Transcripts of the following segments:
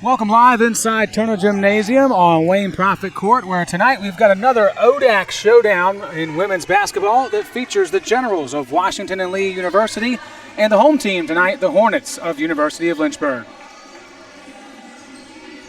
Welcome live inside Turner Gymnasium on Wayne Profit Court, where tonight we've got another ODAC showdown in women's basketball that features the Generals of Washington and Lee University and the home team tonight, the Hornets of University of Lynchburg.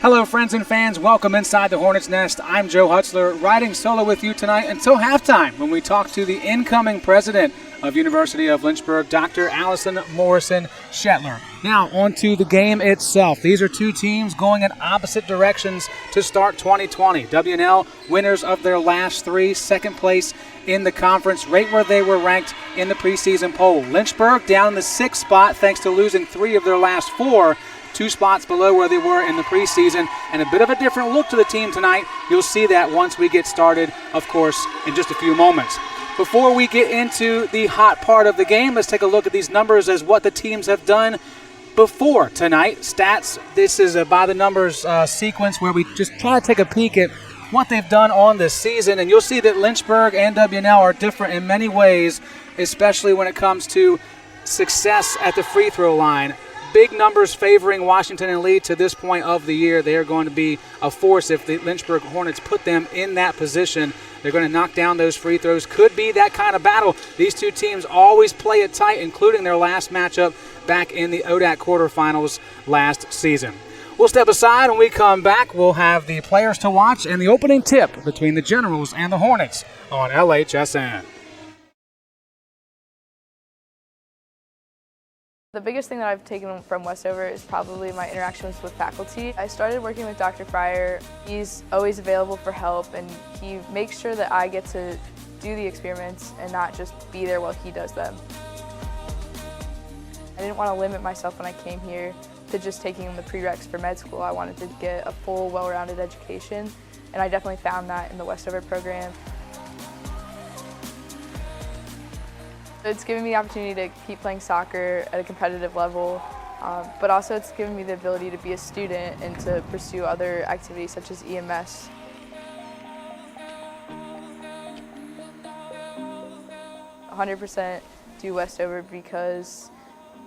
Hello, friends and fans. Welcome inside the Hornets Nest. I'm Joe Hutzler, riding solo with you tonight until halftime when we talk to the incoming president of University of Lynchburg, Dr. Allison Morrison Shetler. Now, on to the game itself. These are two teams going in opposite directions to start 2020. W&L winners of their last three, second place in the conference, right where they were ranked in the preseason poll. Lynchburg down in the sixth spot thanks to losing three of their last four, 2 spots below where they were in the preseason, and a bit of a different look to the team tonight. You'll see that once we get started, of course, in just a few moments. Before we get into the hot part of the game, let's take a look at these numbers as what the teams have done before tonight. Stats, this is a by the numbers sequence where we just try to take a peek at what they've done on this season, and you'll see that Lynchburg and W&L are different in many ways, especially when it comes to success at the free throw line. Big numbers favoring Washington and Lee to this point of the year. They are going to be a force if the Lynchburg Hornets put them in that position. They're going to knock down those free throws. Could be that kind of battle. These two teams always play it tight, including their last matchup back in the ODAC quarterfinals last season. We'll step aside. When we come back, we'll have the players to watch and the opening tip between the Generals and the Hornets on LHSN. The biggest thing that I've taken from Westover is probably my interactions with faculty. I started working with Dr. Fryer. He's always available for help, and he makes sure that I get to do the experiments and not just be there while he does them. I didn't want to limit myself when I came here to just taking the prereqs for med school. I wanted to get a full, well-rounded education, and I definitely found that in the Westover program. It's given me the opportunity to keep playing soccer at a competitive level, but also it's given me the ability to be a student and to pursue other activities such as EMS. I 100% do Westover because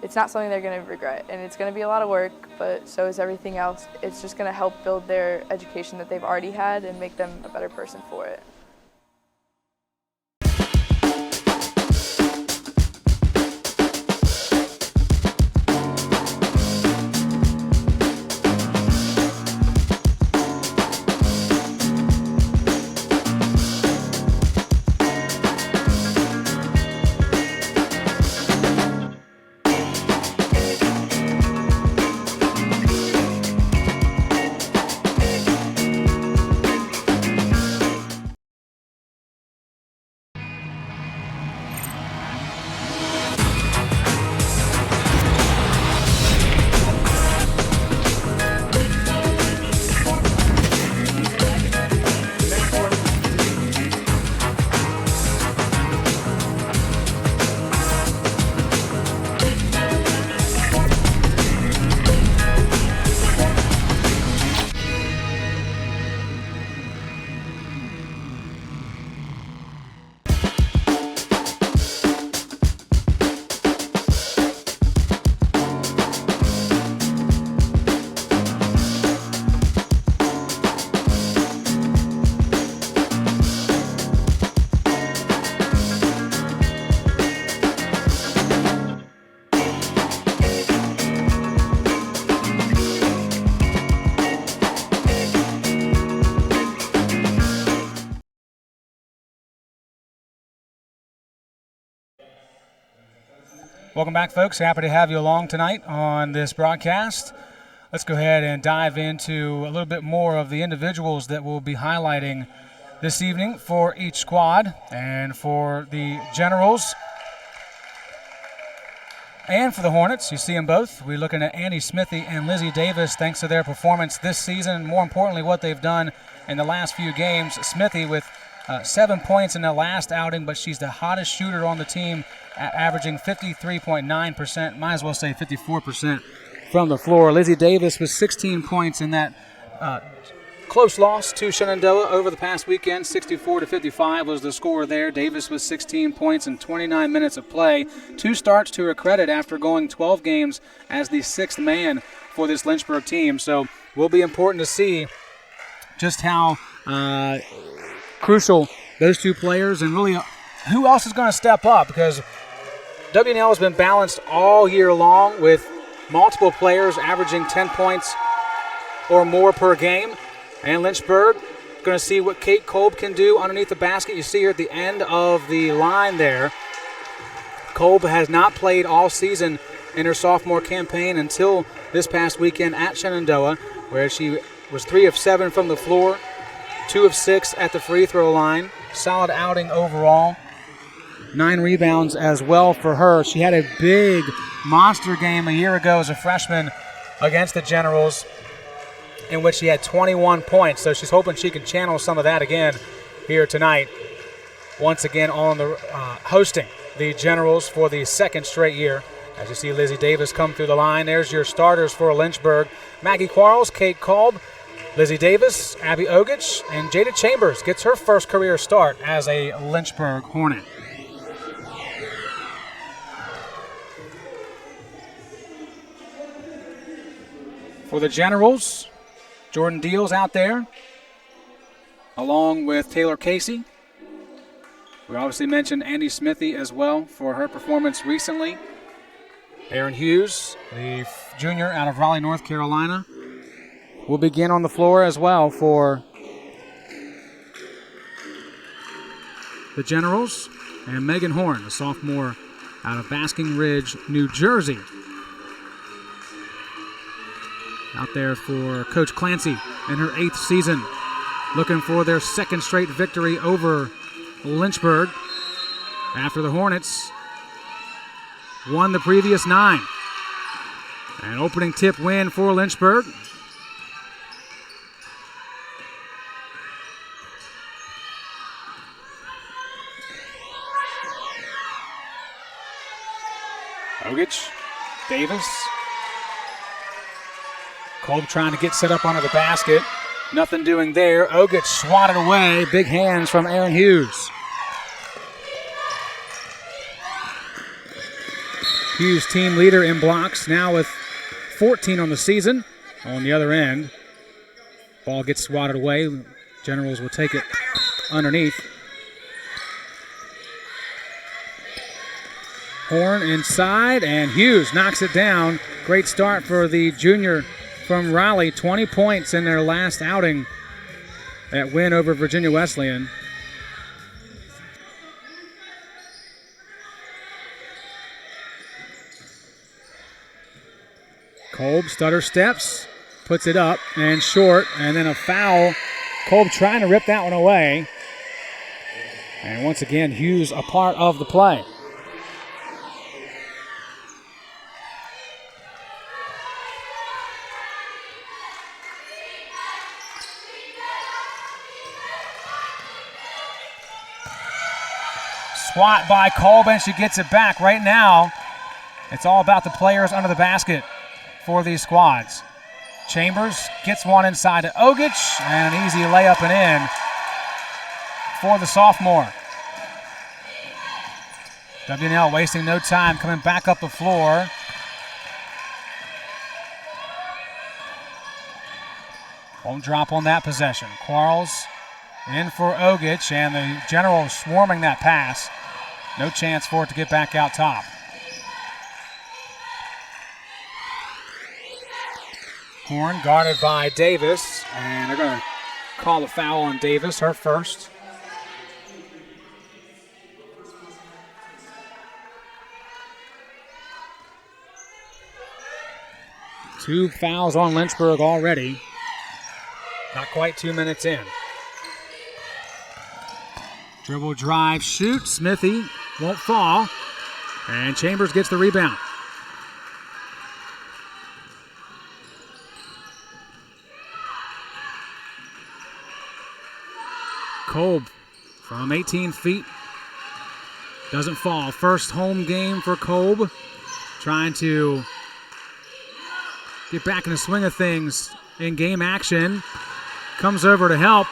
it's not something they're going to regret, and it's going to be a lot of work, but so is everything else. It's just going to help build their education that they've already had and make them a better person for it. Welcome back, folks. Happy to have you along tonight on this broadcast. Let's go ahead and dive into a little bit more of the individuals that we'll be highlighting this evening for each squad. And for the Generals and for the Hornets, you see them both. We're looking at Annie Smithy and Lizzie Davis, thanks to their performance this season, and more importantly, what they've done in the last few games. Smithy with 7 points in the last outing, but she's the hottest shooter on the team, averaging 53.9%, might as well say 54% from the floor. Lizzie Davis with 16 points in that close loss to Shenandoah over the past weekend. 64-55 was the score there. Davis with 16 points in 29 minutes of play. 2 starts to her credit after going 12 games as the 6th man for this Lynchburg team. So will be important to see just how crucial those two players and really who else is going to step up, because WNL has been balanced all year long with multiple players averaging 10 points or more per game. And Lynchburg going to see what Kate Kolb can do underneath the basket. You see here at the end of the line there, Kolb has not played all season in her sophomore campaign until this past weekend at Shenandoah, where she was 3 of 7 from the floor, 2 of 6 at the free throw line. Solid outing overall. 9 rebounds as well for her. She had a big monster game a year ago as a freshman against the Generals, in which she had 21 points. So she's hoping she can channel some of that again here tonight. Once again on the hosting the Generals for the second straight year. As you see Lizzie Davis come through the line, there's your starters for Lynchburg. Maggie Quarles, Kate Kolb, Lizzie Davis, Abby Ogich, and Jada Chambers gets her first career start as a Lynchburg Hornet. For the Generals, Jordan Deals out there, along with Taylor Casey. We obviously mentioned Andy Smithy as well for her performance recently. Aaron Hughes, the junior out of Raleigh, North Carolina, will begin on the floor as well for the Generals. And Megan Horn, the sophomore out of Basking Ridge, New Jersey, out there for Coach Clancy in her 8th season, looking for their second straight victory over Lynchburg after the Hornets won the previous 9. An opening tip win for Lynchburg. Ogich, Davis. Kolb trying to get set up under the basket. Nothing doing there. Ogich swatted away. Big hands from Aaron Hughes. Hughes, team leader in blocks, now with 14 on the season. On the other end, ball gets swatted away. Generals will take it underneath. Horn inside, and Hughes knocks it down. Great start for the junior from Raleigh. 20 points in their last outing. That win over Virginia Wesleyan. Kolb stutter steps, puts it up and short, and then a foul. Kolb trying to rip that one away. And once again, Hughes a part of the play. Swat by Kolb, and she gets it back. Right now, it's all about the players under the basket for these squads. Chambers gets one inside to Ogich, and an easy layup and in for the sophomore. WNL wasting no time, coming back up the floor. Won't drop on that possession. Quarles in for Ogich, and the Generals swarming that pass. No chance for it to get back out top. Horn guarded by Davis, and they're going to call a foul on Davis, her first. Two fouls on Lynchburg already. Not quite 2 minutes in. Dribble, drive, shoot. Smithy won't fall. And Chambers gets the rebound. Kolb from 18 feet. Doesn't fall. First home game for Kolb. Trying to get back in the swing of things in game action. Comes over to help.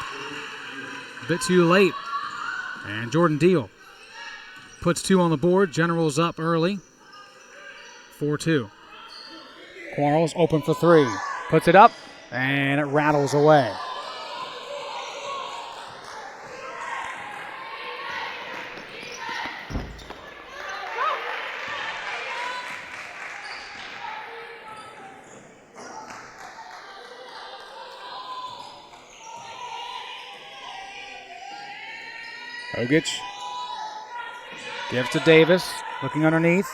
A bit too late. And Jordan Deal puts 2 on the board. Generals up early. 4-2. Quarles open for 3. Puts it up. and it rattles away. Ogic gives to Davis, looking underneath.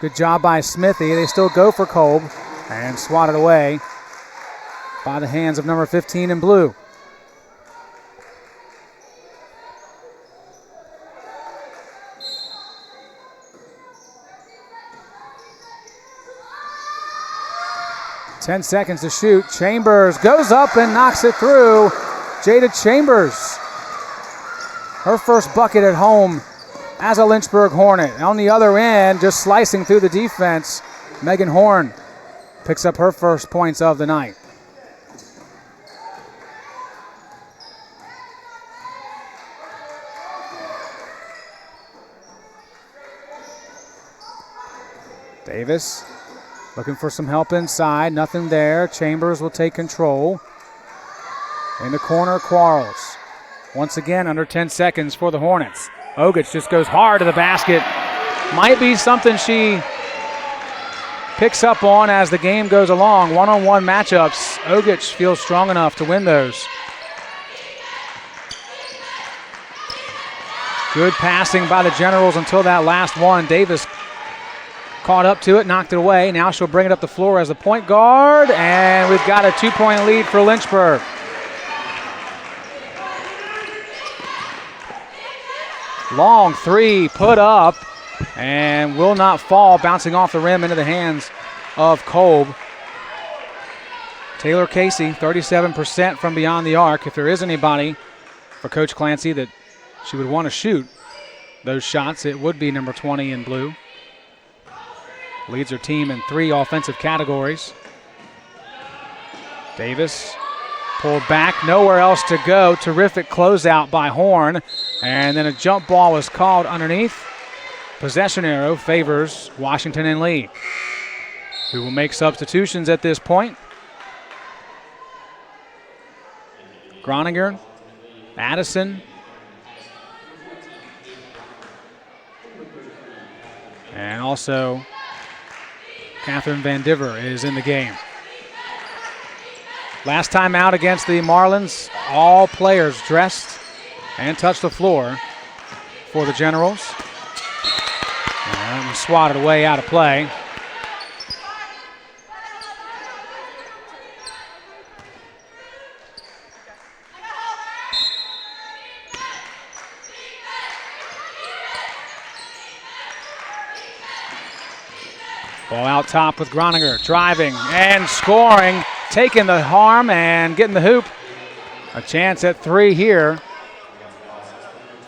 Good job by Smithy. They still go for Kolb and swatted away by the hands of number 15 in blue. Ten seconds to shoot. Chambers goes up and knocks it through. Jada Chambers, her first bucket at home as a Lynchburg Hornet. On the other end, just slicing through the defense, Megan Horn picks up her first points of the night. Davis looking for some help inside. Nothing there. Chambers will take control. In the corner, Quarles. Once again, under 10 seconds for the Hornets. Ogic just goes hard to the basket. Might be something she picks up on as the game goes along. One-on-one matchups. Ogic feels strong enough to win those. Good passing by the Generals until that last one. Davis caught up to it, knocked it away. Now she'll bring it up the floor as the point guard, and we've got a 2-point lead for Lynchburg. Long three put up and will not fall, bouncing off the rim into the hands of Kolb. Taylor Casey, 37% from beyond the arc. If there is anybody for Coach Clancy that she would want to shoot those shots, it would be number 20 in blue. Leads her team in 3 offensive categories. Davis pulled back, nowhere else to go. Terrific closeout by Horn. And then a jump ball was called underneath. Possession arrow favors Washington and Lee, who will make substitutions at this point. Groninger, Addison, and also Catherine Van Diver is in the game. Last time out against the Marlins, all players dressed and touched the floor for the Generals. And swatted away out of play. Ball out top with Groninger, driving and scoring, taking the harm and getting the hoop. A chance at 3 here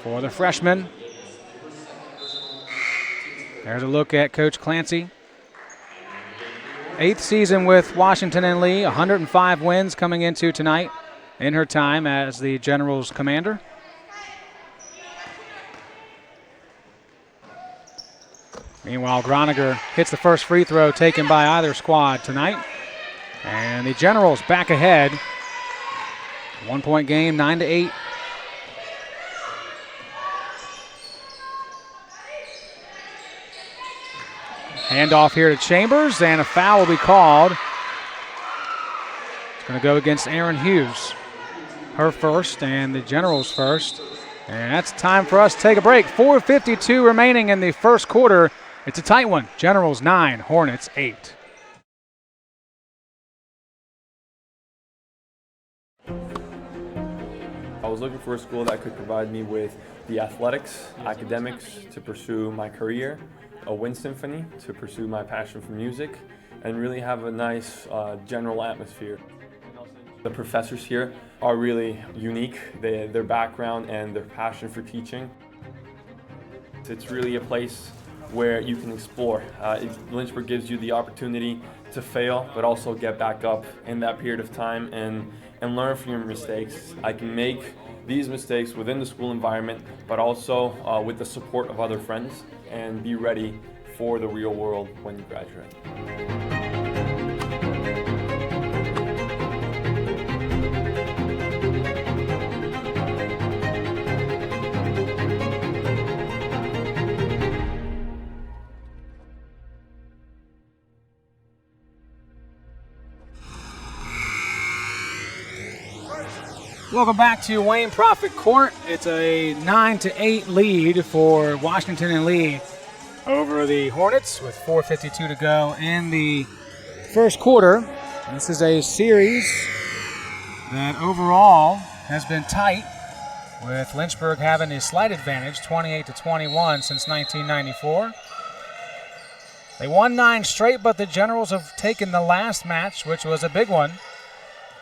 for the freshman. There's a look at Coach Clancy. 8th season with Washington and Lee, 105 wins coming into tonight in her time as the Generals commander. Meanwhile, Groninger hits the first free throw taken by either squad tonight. And the Generals back ahead. 1-point game, 9-8. Handoff here to Chambers, and a foul will be called. It's going to go against Aaron Hughes. Her first and the Generals first. And that's time for us to take a break. 4:52 remaining in the first quarter. It's a tight one. Generals 9, Hornets 8. I was looking for a school that could provide me with the athletics, academics to pursue my career, a wind symphony to pursue my passion for music, and really have a nice general atmosphere. The professors here are really unique, their background and their passion for teaching. It's really a place where you can explore. Lynchburg gives you the opportunity to fail, but also get back up in that period of time and learn from your mistakes. I can make these mistakes within the school environment, but also with the support of other friends, and be ready for the real world when you graduate. Welcome back to Wayne Prophet Court. It's a 9-8 lead for Washington and Lee over the Hornets with 4:52 to go in the first quarter. This is a series that overall has been tight, with Lynchburg having a slight advantage, 28-21 since 1994. They won 9 straight, but the Generals have taken the last match, which was a big one,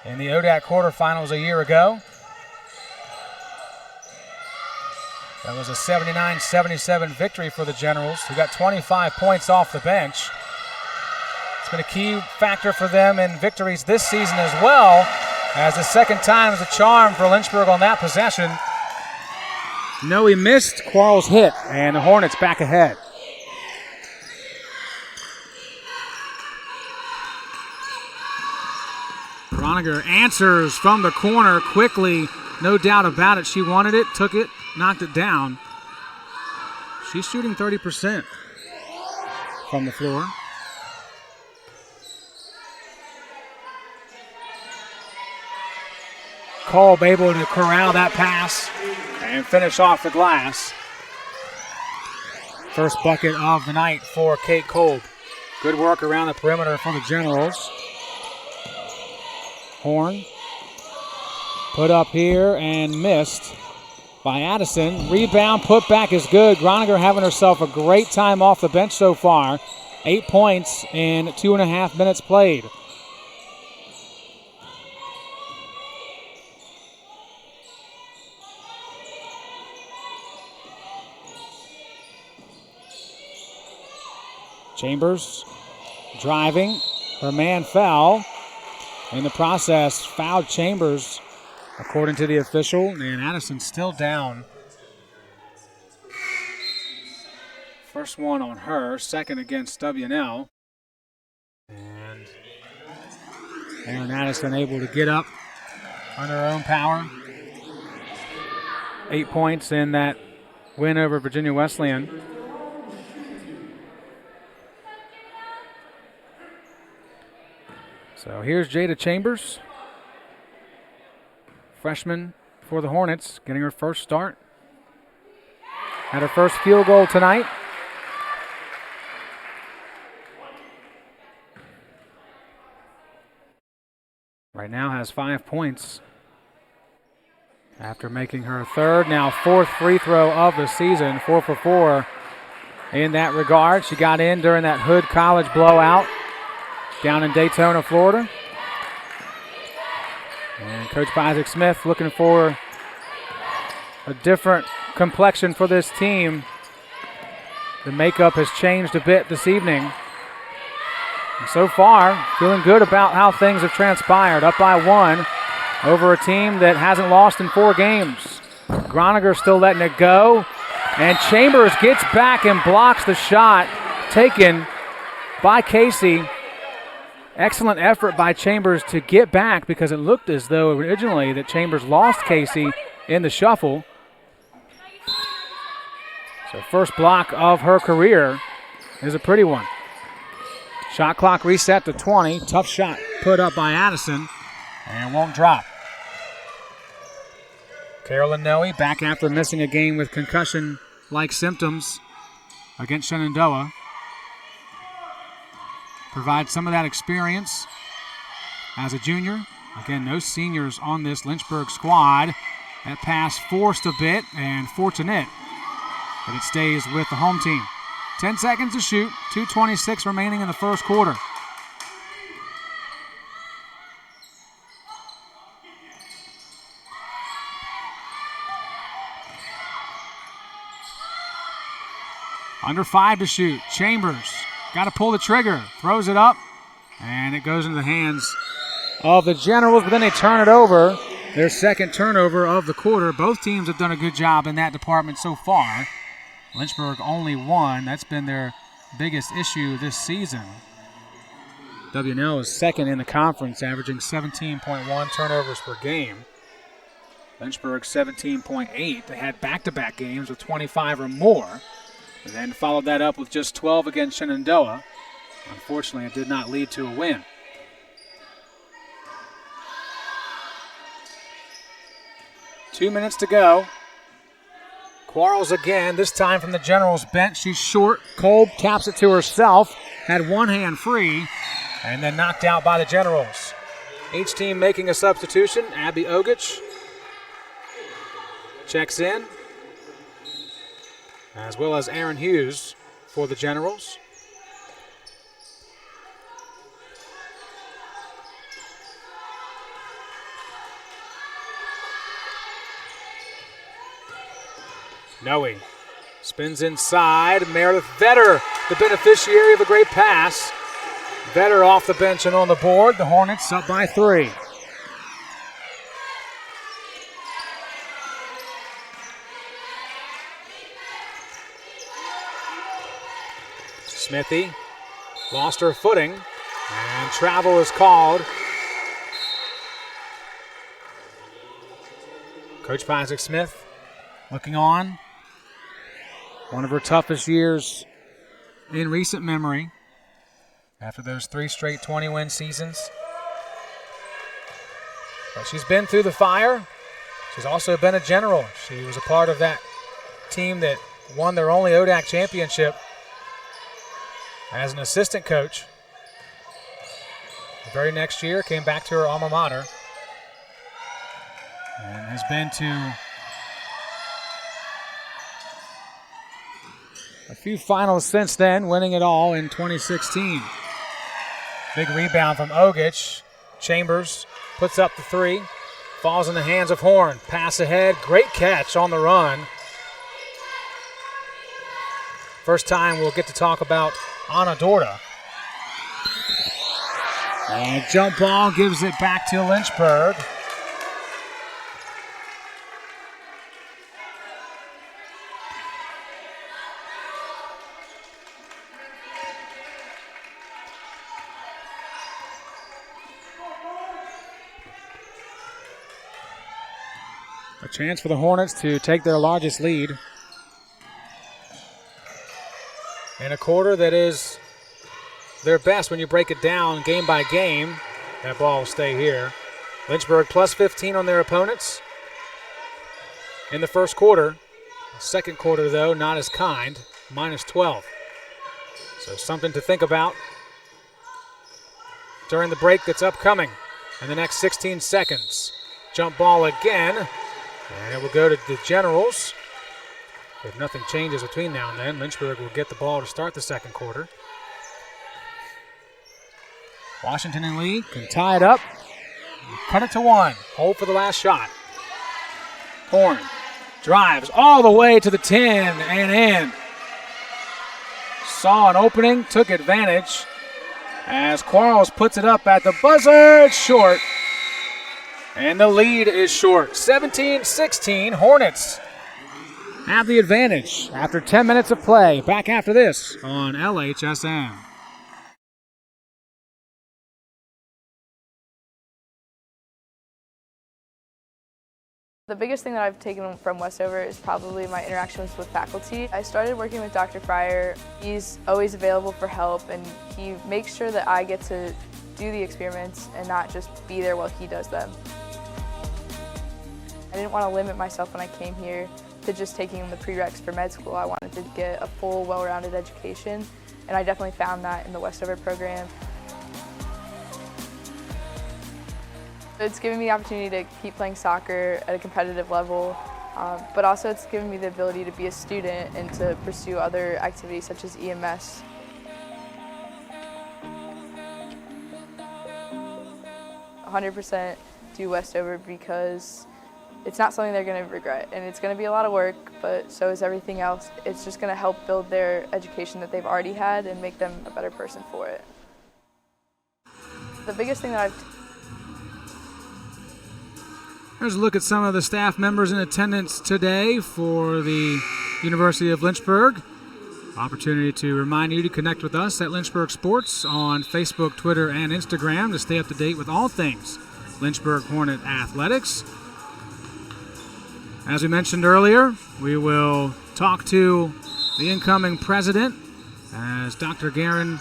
in the ODAC quarterfinals a year ago. That was a 79-77 victory for the Generals, who got 25 points off the bench. It's been a key factor for them in victories this season as well, as the second time is a charm for Lynchburg on that possession. No, he missed. Quarles hit, and the Hornets back ahead. Broniger answers from the corner quickly. No doubt about it. She wanted it, took it, knocked it down. She's shooting 30% from the floor. Kolb able to corral that pass and finish off the glass. First bucket of the night for Kate Kolb. Good work around the perimeter for the Generals. Horn put up here and missed by Addison. Rebound, put back is good. Groniger having herself a great time off the bench so far. 8 points in 2.5 minutes played. Chambers driving. Her man fell. In the process, fouled Chambers, according to the official, and Addison's still down. First one on her, second against WNL. And Aaron Addison able to get up under her own power. 8 points in that win over Virginia Wesleyan. So here's Jada Chambers, freshman for the Hornets, getting her first start. Had her first field goal tonight. Right now has 5 points after making her third, now fourth free throw of the season, 4 for 4 in that regard. She got in during that Hood College blowout down in Daytona, Florida. And Coach Isaac Smith looking for a different complexion for this team. The makeup has changed a bit this evening. And so far, feeling good about how things have transpired. Up by 1 over a team that hasn't lost in 4 games. Groniger still letting it go. And Chambers gets back and blocks the shot taken by Casey. Excellent effort by Chambers to get back, because it looked as though originally that Chambers lost Casey in the shuffle. So first block of her career is a pretty one. Shot clock reset to 20. Tough shot put up by Addison and won't drop. Carolyn Noe back after missing a game with concussion-like symptoms against Shenandoah. Provides some of that experience as a junior. Again, no seniors on this Lynchburg squad. That pass forced a bit and fortunate, but it stays with the home team. 10 seconds to shoot, 2:26 remaining in the first quarter. Under 5 to shoot. Chambers got to pull the trigger, throws it up, and it goes into the hands of the Generals, but then they turn it over. Their second turnover of the quarter. Both teams have done a good job in that department so far. Lynchburg only 1. That's been their biggest issue this season. WNL is second in the conference, averaging 17.1 turnovers per game. Lynchburg 17.8. They had back-to-back games with 25 or more, and then followed that up with just 12 against Shenandoah. Unfortunately, it did not lead to a win. 2 minutes to go. Quarles again, this time from the Generals bench. She's short. Kolb taps it to herself. Had one hand free and then knocked out by the Generals. Each team making a substitution. Abby Ogich checks in, as well as Aaron Hughes for the Generals. Noe spins inside. Meredith Vetter, the beneficiary of a great pass. Vetter off the bench and on the board. The Hornets up by 3. Smithy lost her footing, and travel is called. Coach Isaac Smith looking on. One of her toughest years in recent memory after those 3 straight 20-win seasons. But she's been through the fire. She's also been a General. She was a part of that team that won their only ODAC championship as an assistant coach. The very next year came back to her alma mater and has been to a few finals since then, winning it all in 2016. Big rebound from Ogich. Chambers puts up the 3. Falls in the hands of Horn. Pass ahead. Great catch on the run. First time we'll get to talk about Anna Dorda. And jump ball gives it back to Lynchburg. A chance for the Hornets to take their largest lead in a quarter that is their best when you break it down game by game. That ball will stay here. Lynchburg plus 15 on their opponents in the first quarter. Second quarter, though, not as kind, minus 12. So something to think about during the break that's upcoming in the next 16 seconds. Jump ball again. And it will go to the Generals. If nothing changes between now and then, Lynchburg will get the ball to start the second quarter. Washington and Lee can tie it up. Cut it to 1. Hold for the last shot. Horn drives all the way to the 10 and in. Saw an opening, took advantage. As Quarles puts it up at the buzzer, it's short. And the lead is short. 17-16, Hornets have the advantage after 10 minutes of play. Back after this on LHSN. The biggest thing that I've taken from Westover is probably my interactions with faculty. I started working with Dr. Fryer. He's always available for help, and he makes sure that I get to do the experiments and not just be there while he does them. I didn't want to limit myself when I came here to just taking the prereqs for med school. I wanted to get a full, well-rounded education, and I definitely found that in the Westover program. It's given me the opportunity to keep playing soccer at a competitive level, but also it's given me the ability to be a student and to pursue other activities such as EMS. I 100% do Westover because it's not something they're going to regret, and it's going to be a lot of work, but so is everything else. It's just going to help build their education that they've already had and make them a better person for it. The biggest thing that Here's a look at some of the staff members in attendance today for the University of Lynchburg. Opportunity to remind you to connect with us at Lynchburg Sports on Facebook, Twitter, and Instagram to stay up to date with all things Lynchburg Hornet athletics. As we mentioned earlier, we will talk to the incoming president as Dr. Guerin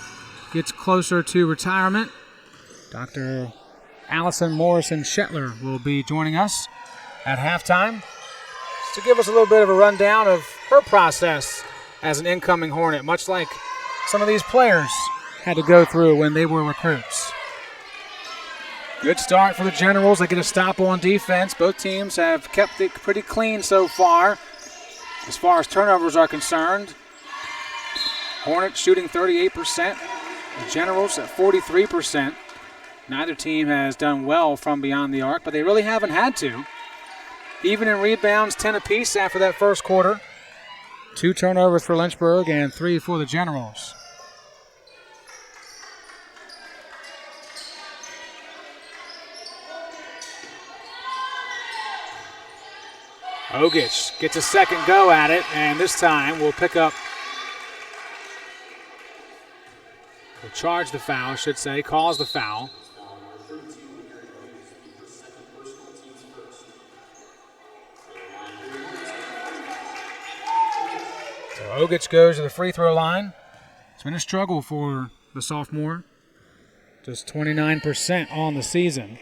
gets closer to retirement. Dr. Allison Morrison Shetler will be joining us at halftime. Just to give us a little bit of a rundown of her process as an incoming Hornet, much like some of these players had to go through when they were recruits. Good start for the Generals. They get a stop on defense. Both teams have kept it pretty clean so far as turnovers are concerned. Hornets shooting 38%. The Generals at 43%. Neither team has done well from beyond the arc, but they really haven't had to. Even in rebounds, 10 apiece after that first quarter. 2 turnovers for Lynchburg and 3 for the Generals. Ogic gets a second go at it, and this time will charge the foul, calls the foul. So Ogic goes to the free throw line. It's been a struggle for the sophomore. Just 29% on the season.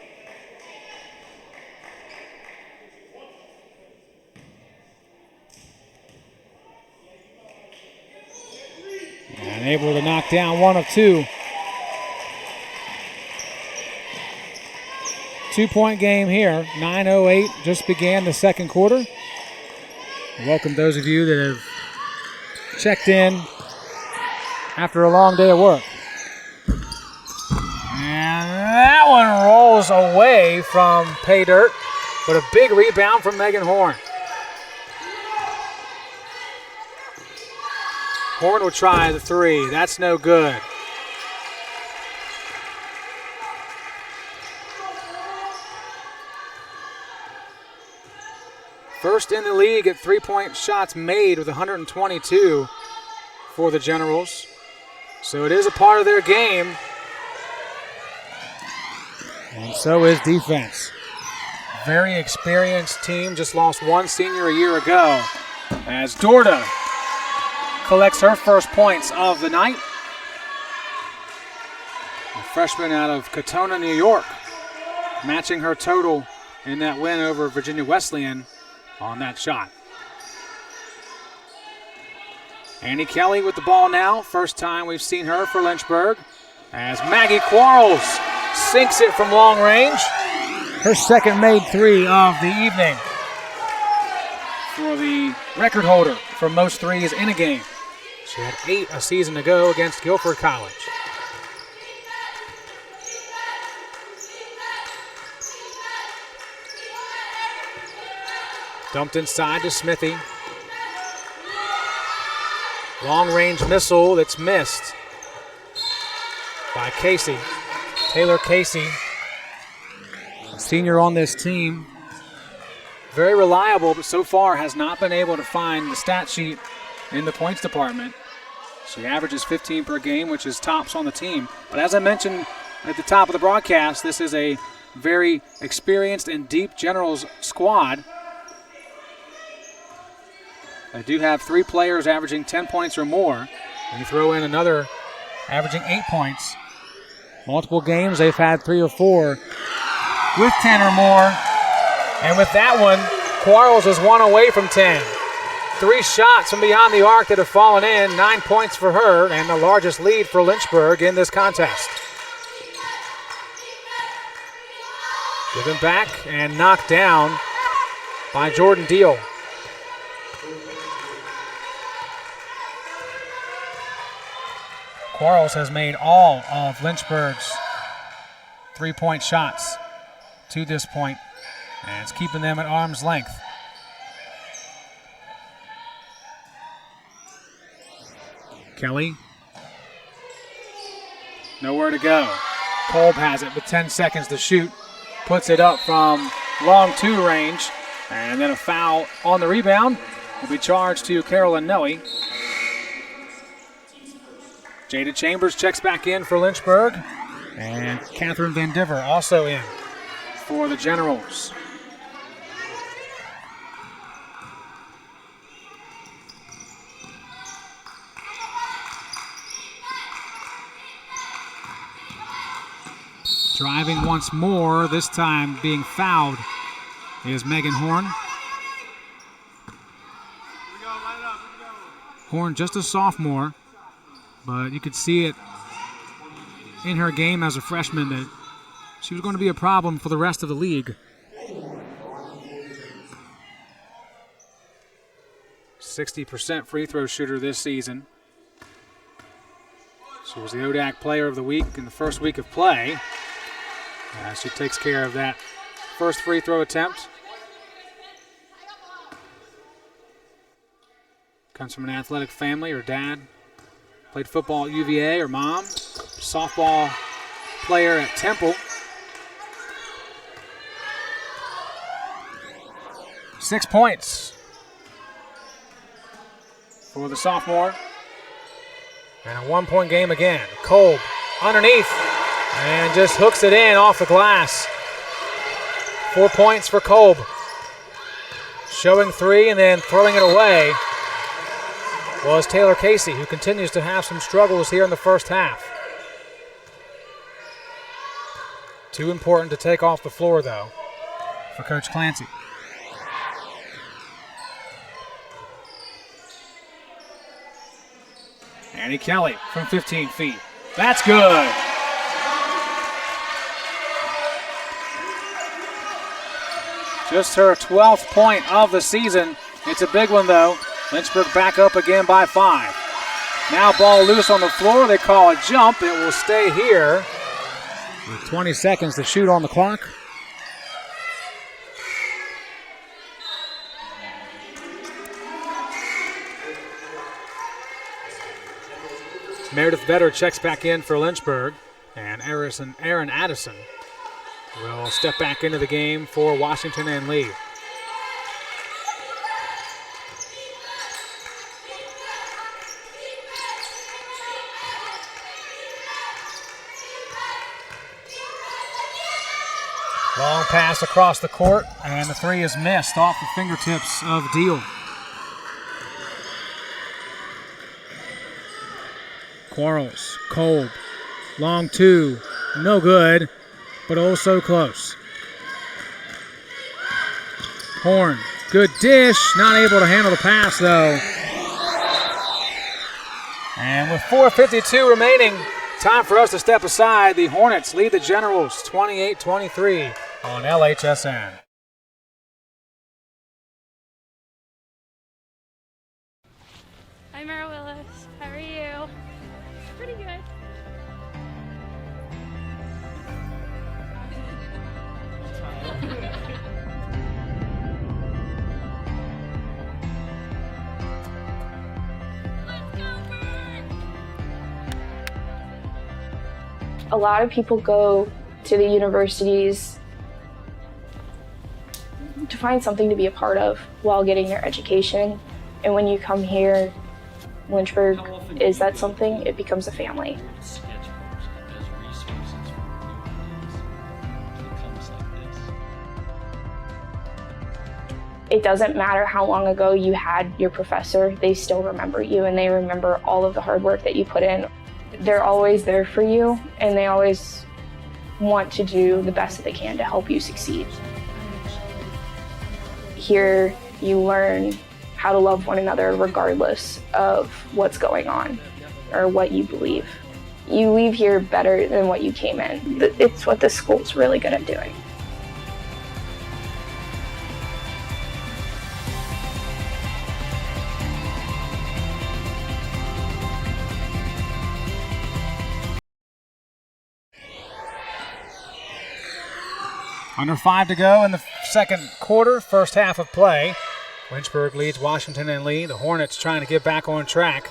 And able to knock down 1 of 2. 2-point game here. 9:08 just began the second quarter. Welcome those of you that have checked in after a long day of work. And that one rolls away from Pay Dirt, but a big rebound from Megan Horn. Horn will try the 3. That's no good. First in the league at 3-point shots made with 122 for the Generals. So it is a part of their game. And so is defense. Very experienced team. Just lost 1 senior a year ago. As Dorda collects her first points of the night. A freshman out of Katona, New York, matching her total in that win over Virginia Wesleyan on that shot. Annie Kelly with the ball now. First time we've seen her for Lynchburg. As Maggie Quarles sinks it from long range. Her second made 3 of the evening. For the record holder for most 3s in a game. She had 8 a season ago against Guilford College. Dumped inside to Smithy. Long-range missile that's missed by Casey. Taylor Casey, senior on this team. Very reliable, but so far has not been able to find the stat sheet in the points department. She averages 15 per game, which is tops on the team. But as I mentioned at the top of the broadcast, this is a very experienced and deep Generals squad. They do have 3 players averaging 10 points or more. And you throw in another averaging 8 points. Multiple games, they've had 3 or 4 with 10 or more. And with that one, Quarles is 1 away from 10. 3 shots from beyond the arc that have fallen in. 9 points for her, and the largest lead for Lynchburg in this contest. Given back and knocked down by Jordan Deal. Quarles has made all of Lynchburg's 3-point shots to this point, and it's keeping them at arm's length. Kelly, nowhere to go. Kolb has it with 10 seconds to shoot. Puts it up from long 2 range, and then a foul on the rebound will be charged to Carolyn Nelly. Jada Chambers checks back in for Lynchburg, and Catherine Van Diver also in for the Generals. Driving once more, this time being fouled is Megan Horn. Horn, just a sophomore, but you could see it in her game as a freshman that she was going to be a problem for the rest of the league. 60% free throw shooter this season. She was the ODAC Player of the Week in the first week of play. She takes care of that first free throw attempt. Comes from an athletic family. Her dad played football at UVA. Her mom, softball player at Temple. 6 points for the sophomore. And a 1 point game again. Kolb underneath and just hooks it in off the glass. 4 points for Kolb. Showing three and then throwing it away was Taylor Casey, who continues to have some struggles here in the first half. Too important to take off the floor, though, for Coach Clancy. Annie Kelly from 15 feet. That's good. Just her 12th point of the season. It's a big one, though. Lynchburg back up again by 5. Now ball loose on the floor. They call a jump. It will stay here with 20 seconds to shoot on the clock. Meredith Vetter checks back in for Lynchburg, and Aaron Addison will step back into the game for Washington and Lee. Long pass across the court, and the three is missed off the fingertips of Deal. Quarles, Kolb, long two, no good, but oh so close. Horn, good dish, not able to handle the pass though. And with 4:52 remaining, time for us to step aside. The Hornets lead the Generals 28-23 on LHSN. Hi, Mara Willis. How are you? Pretty good. A lot of people go to the universities to find something to be a part of while getting their education. And when you come here, Lynchburg is that something. It becomes a family. It doesn't matter how long ago you had your professor, they still remember you and they remember all of the hard work that you put in. They're always there for you, and they always want to do the best that they can to help you succeed. Here, you learn how to love one another regardless of what's going on or what you believe. You leave here better than what you came in. It's what this school's really good at doing. Under 5 to go in the second quarter, first half of play. Lynchburg leads Washington and Lee. The Hornets trying to get back on track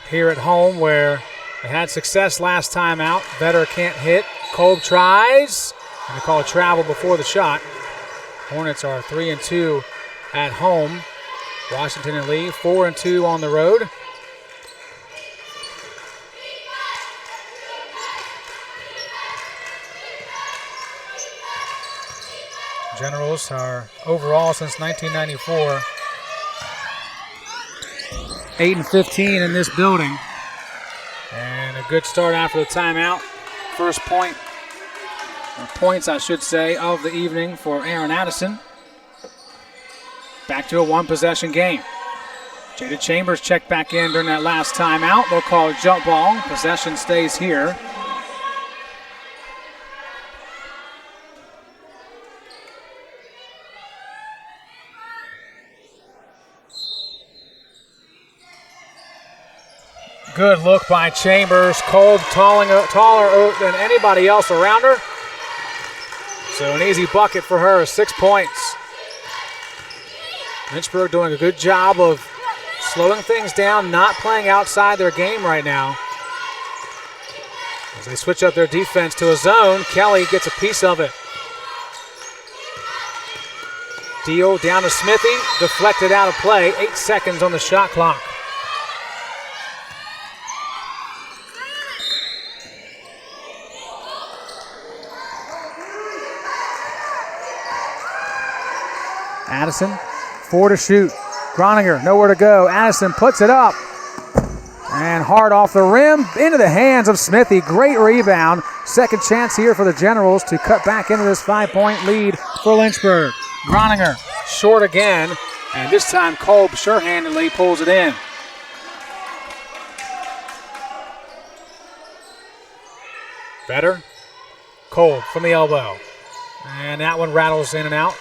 here at home where they had success last time out. Vetter can't hit. Kolb tries, and they call a travel before the shot. Hornets are 3-2 at home. Washington and Lee 4-2 on the road. Generals are overall since 1994 8-15 in this building. And a good start after the timeout. First point or points, I should say, of the evening for Aaron Addison. Back to a one-possession game. Jada Chambers checked back in during that last timeout. They'll call a jump ball. Possession stays here. Good look by Chambers. Kolb taller than anybody else around her. So an easy bucket for her, 6 points. Lynchburg doing a good job of slowing things down, not playing outside their game right now. As they switch up their defense to a zone, Kelly gets a piece of it. Deal down to Smithy, deflected out of play, 8 seconds on the shot clock. Addison, 4 to shoot. Groninger, nowhere to go. Addison puts it up. And hard off the rim, into the hands of Smithy. Great rebound. Second chance here for the Generals to cut back into this 5-point lead for Lynchburg. Groninger, short again. And this time Kolb sure-handedly pulls it in. Better. Kolb from the elbow. And that one rattles in and out.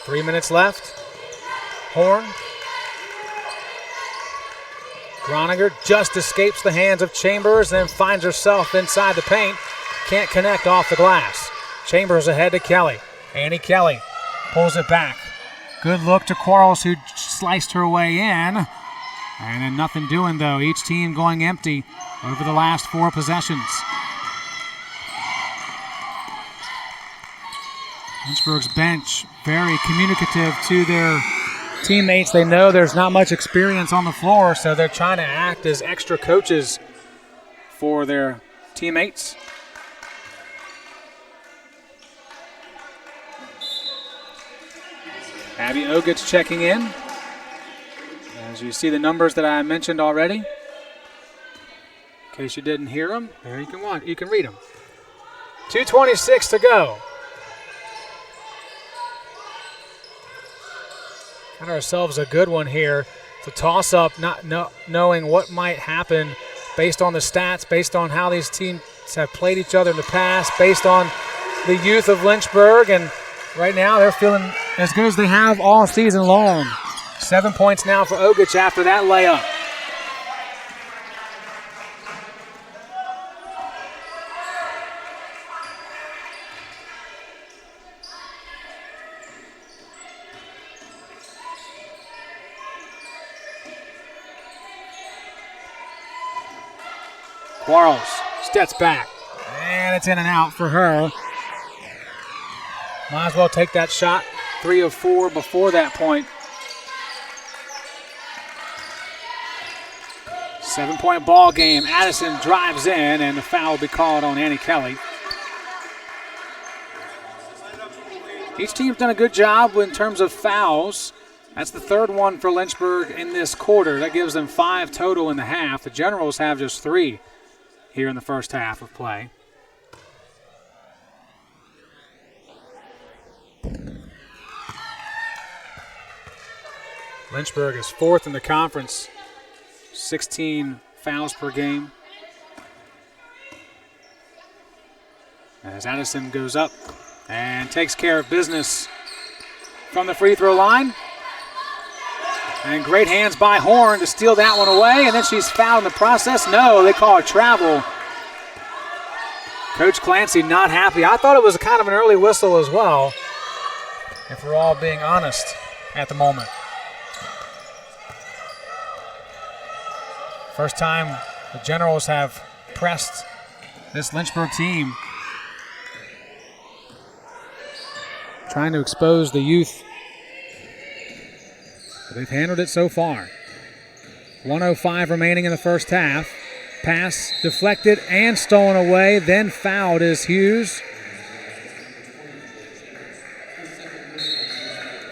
Three minutes left. Horn. Groninger just escapes the hands of Chambers, then finds herself inside the paint. Can't connect off the glass. Chambers ahead to Kelly. Annie Kelly pulls it back. Good look to Quarles, who sliced her way in. And then nothing doing, though. Each team going empty over the last 4 possessions. Lynchburg's bench very communicative to their teammates. They know there's not much experience on the floor, so they're trying to act as extra coaches for their teammates. Abby Ogitz checking in. As you see the numbers that I mentioned already. In case you didn't hear them, there you can read them. 2:26 to go. Got ourselves a good one here. It's a toss-up, not knowing what might happen based on the stats, based on how these teams have played each other in the past, based on the youth of Lynchburg, and right now they're feeling as good as they have all season long. 7 points now for Ogich after that layup. Quarles steps back, and it's in and out for her. Might as well take that shot. 3 of 4 before that point. 7-point ball game. Addison drives in, and the foul will be called on Annie Kelly. Each team's done a good job in terms of fouls. That's the 3rd one for Lynchburg in this quarter. That gives them 5 total in the half. The Generals have just 3 here in the first half of play. Lynchburg is 4th in the conference, 16 fouls per game. As Addison goes up and takes care of business from the free throw line. And great hands by Horn to steal that one away, and then she's fouled in the process. No, they call it travel. Coach Clancy not happy. I thought it was kind of an early whistle as well, if we're all being honest at the moment. First time the Generals have pressed this Lynchburg team, trying to expose the youth. But they've handled it so far. 1:05 remaining in the first half. Pass deflected and stolen away, then fouled is Hughes.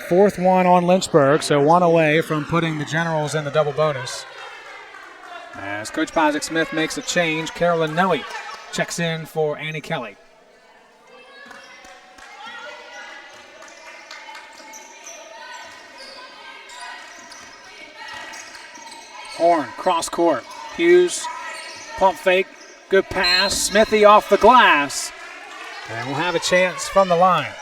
4th one on Lynchburg, so 1 away from putting the Generals in the double bonus. as Coach Posnick Smith makes a change. Carolyn Noe checks in for Annie Kelly. Horn, cross court. Hughes, pump fake, good pass. Smithy off the glass. And we'll have a chance from the line.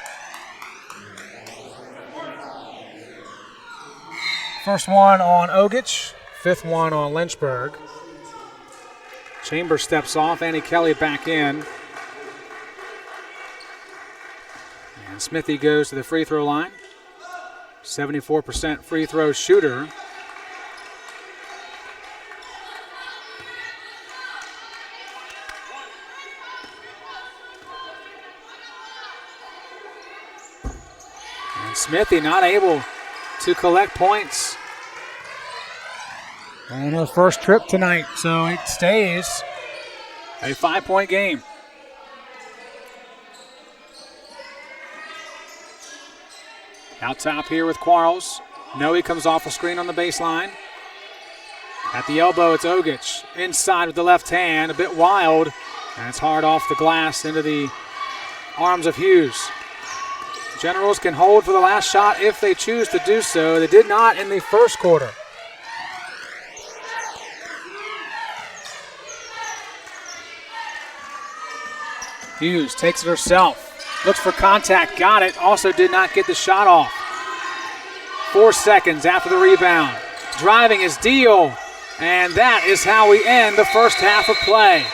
First one on Ogich, fifth one on Lynchburg. Chambers steps off, Annie Kelly back in. And Smithy goes to the free throw line. 74% free throw shooter. And Smithy not able to collect points on her first trip tonight, so it stays a 5-point game. Out top here with Quarles. Noe comes off a screen on the baseline. At the elbow, it's Ogich. Inside with the left hand, a bit wild, and it's hard off the glass into the arms of Hughes. Generals can hold for the last shot if they choose to do so. They did not in the first quarter. Hughes takes it herself. Looks for contact, got it. Also did not get the shot off. 4 seconds after the rebound. Driving is Deal, and that is how we end the first half of play.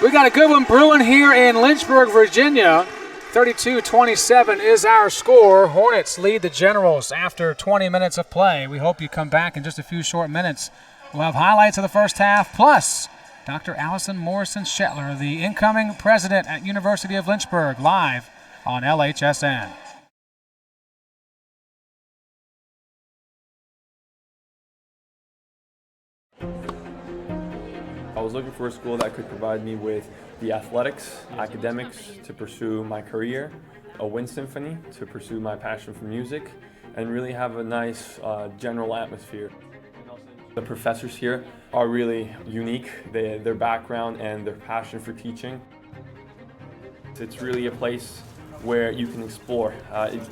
We got a good one brewing here in Lynchburg, Virginia. 32-27 is our score. Hornets lead the Generals after 20 minutes of play. We hope you come back in just a few short minutes. We'll have highlights of the first half, plus Dr. Allison Morrison-Shetler, the incoming president at University of Lynchburg, live on LHSN. I was looking for a school that could provide me with the athletics, academics to pursue my career, a wind symphony to pursue my passion for music, and really have a nice general atmosphere. The professors here are really unique, their background and their passion for teaching. It's really a place where you can explore.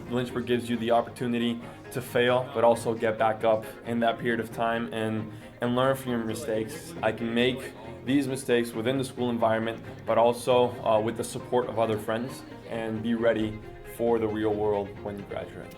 Lynchburg gives you the opportunity to fail, but also get back up in that period of time and learn from your mistakes. I can make these mistakes within the school environment, but also with the support of other friends, and be ready for the real world when you graduate.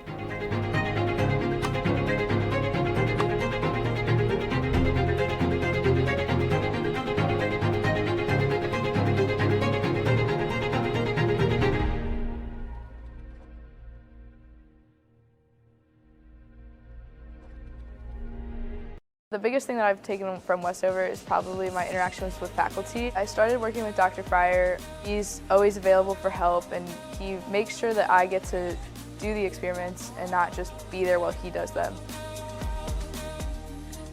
The biggest thing that I've taken from Westover is probably my interactions with faculty. I started working with Dr. Fryer. He's always available for help, and he makes sure that I get to do the experiments and not just be there while he does them.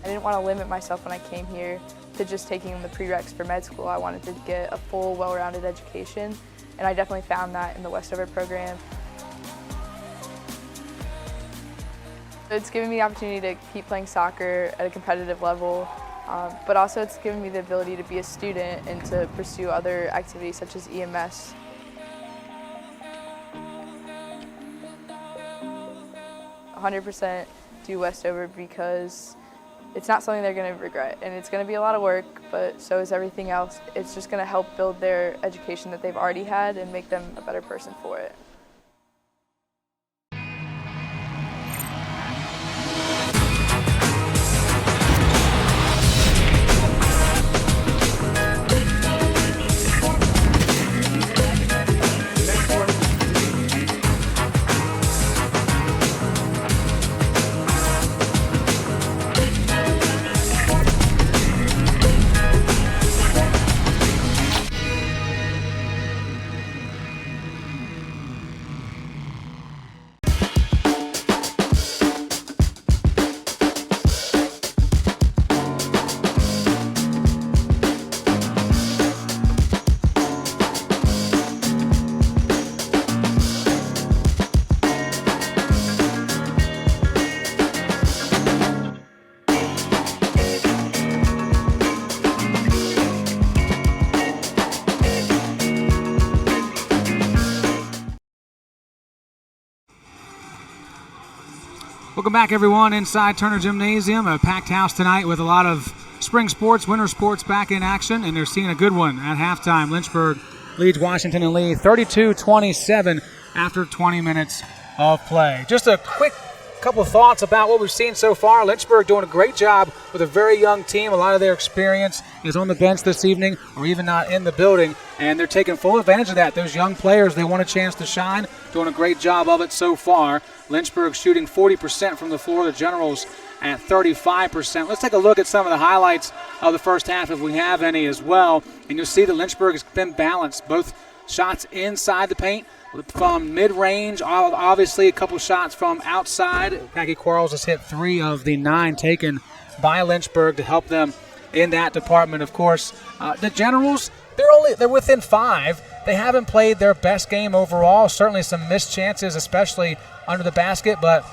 I didn't want to limit myself when I came here to just taking the prereqs for med school. I wanted to get a full, well-rounded education, and I definitely found that in the Westover program. It's given me the opportunity to keep playing soccer at a competitive level, but also it's given me the ability to be a student and to pursue other activities such as EMS. "100% do Westover because it's not something they're going to regret, and it's going to be a lot of work, but so is everything else. It's just going to help build their education that they've already had and make them a better person for it." Welcome back, everyone, inside Turner Gymnasium. A packed house tonight with a lot of spring sports, winter sports back in action, and they're seeing a good one at halftime. Lynchburg leads Washington and Lee 32-27 after 20 minutes of play. Just a quick couple of thoughts about what we've seen so far. Lynchburg doing a great job with a very young team. A lot of their experience is on the bench this evening or even not in the building, and they're taking full advantage of that. Those young players, they want a chance to shine, doing a great job of it so far. Lynchburg shooting 40% from the floor. The Generals at 35%. Let's take a look at some of the highlights of the first half if we have any as well. And you'll see that Lynchburg has been balanced. Both shots inside the paint from mid-range, obviously a couple shots from outside. Packy Quarles has hit 3 of the 9 taken by Lynchburg to help them in that department, of course. The Generals, they're within 5. They haven't played their best game overall. Certainly some missed chances, especially under the basket, but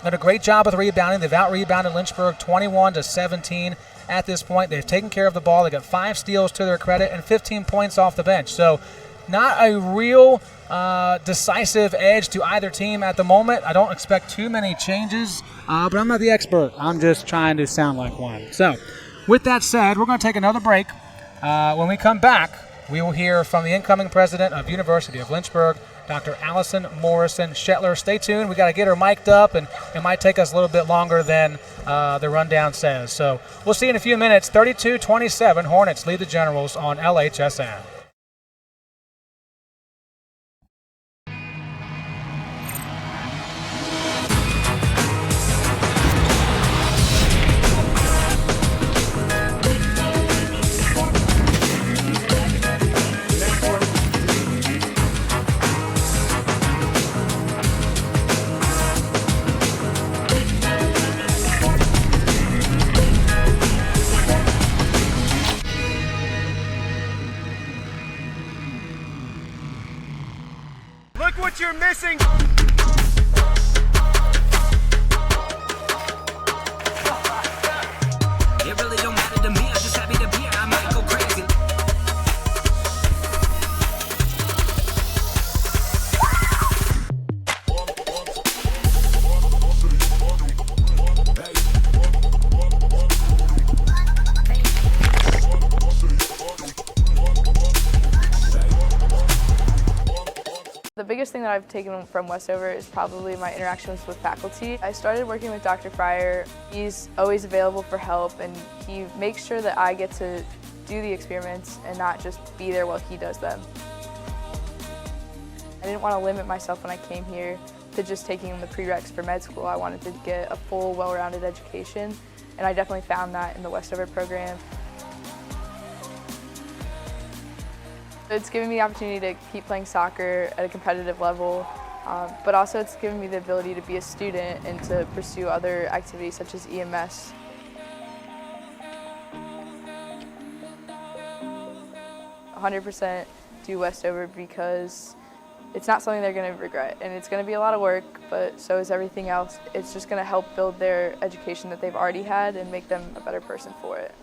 done a great job with rebounding. They've out-rebounded Lynchburg 21-17 at this point. They've taken care of the ball. They got 5 steals to their credit and 15 points off the bench. So not a real decisive edge to either team at the moment. I don't expect too many changes, but I'm not the expert. I'm just trying to sound like one. So with that said, we're going to take another break. When we come back, we will hear from the incoming president of University of Lynchburg, Dr. Allison Morrison Shetler. Stay tuned. We got to get her mic'd up, and it might take us a little bit longer than the rundown says. So we'll see you in a few minutes. 32-27, Hornets lead the Generals on LHSN. Look what you're missing! It really don't matter to me, I'm just happy to be here, I might go crazy. The biggest thing that I've taken from Westover is probably my interactions with faculty. I started working with Dr. Fryer. He's always available for help, and he makes sure that I get to do the experiments and not just be there while he does them. I didn't want to limit myself when I came here to just taking the prereqs for med school. I wanted to get a full, well-rounded education, and I definitely found that in the Westover program. It's given me the opportunity to keep playing soccer at a competitive level, but also it's given me the ability to be a student and to pursue other activities such as EMS. I 100% do Westover because it's not something they're going to regret, and it's going to be a lot of work, but so is everything else. It's just going to help build their education that they've already had and make them a better person for it.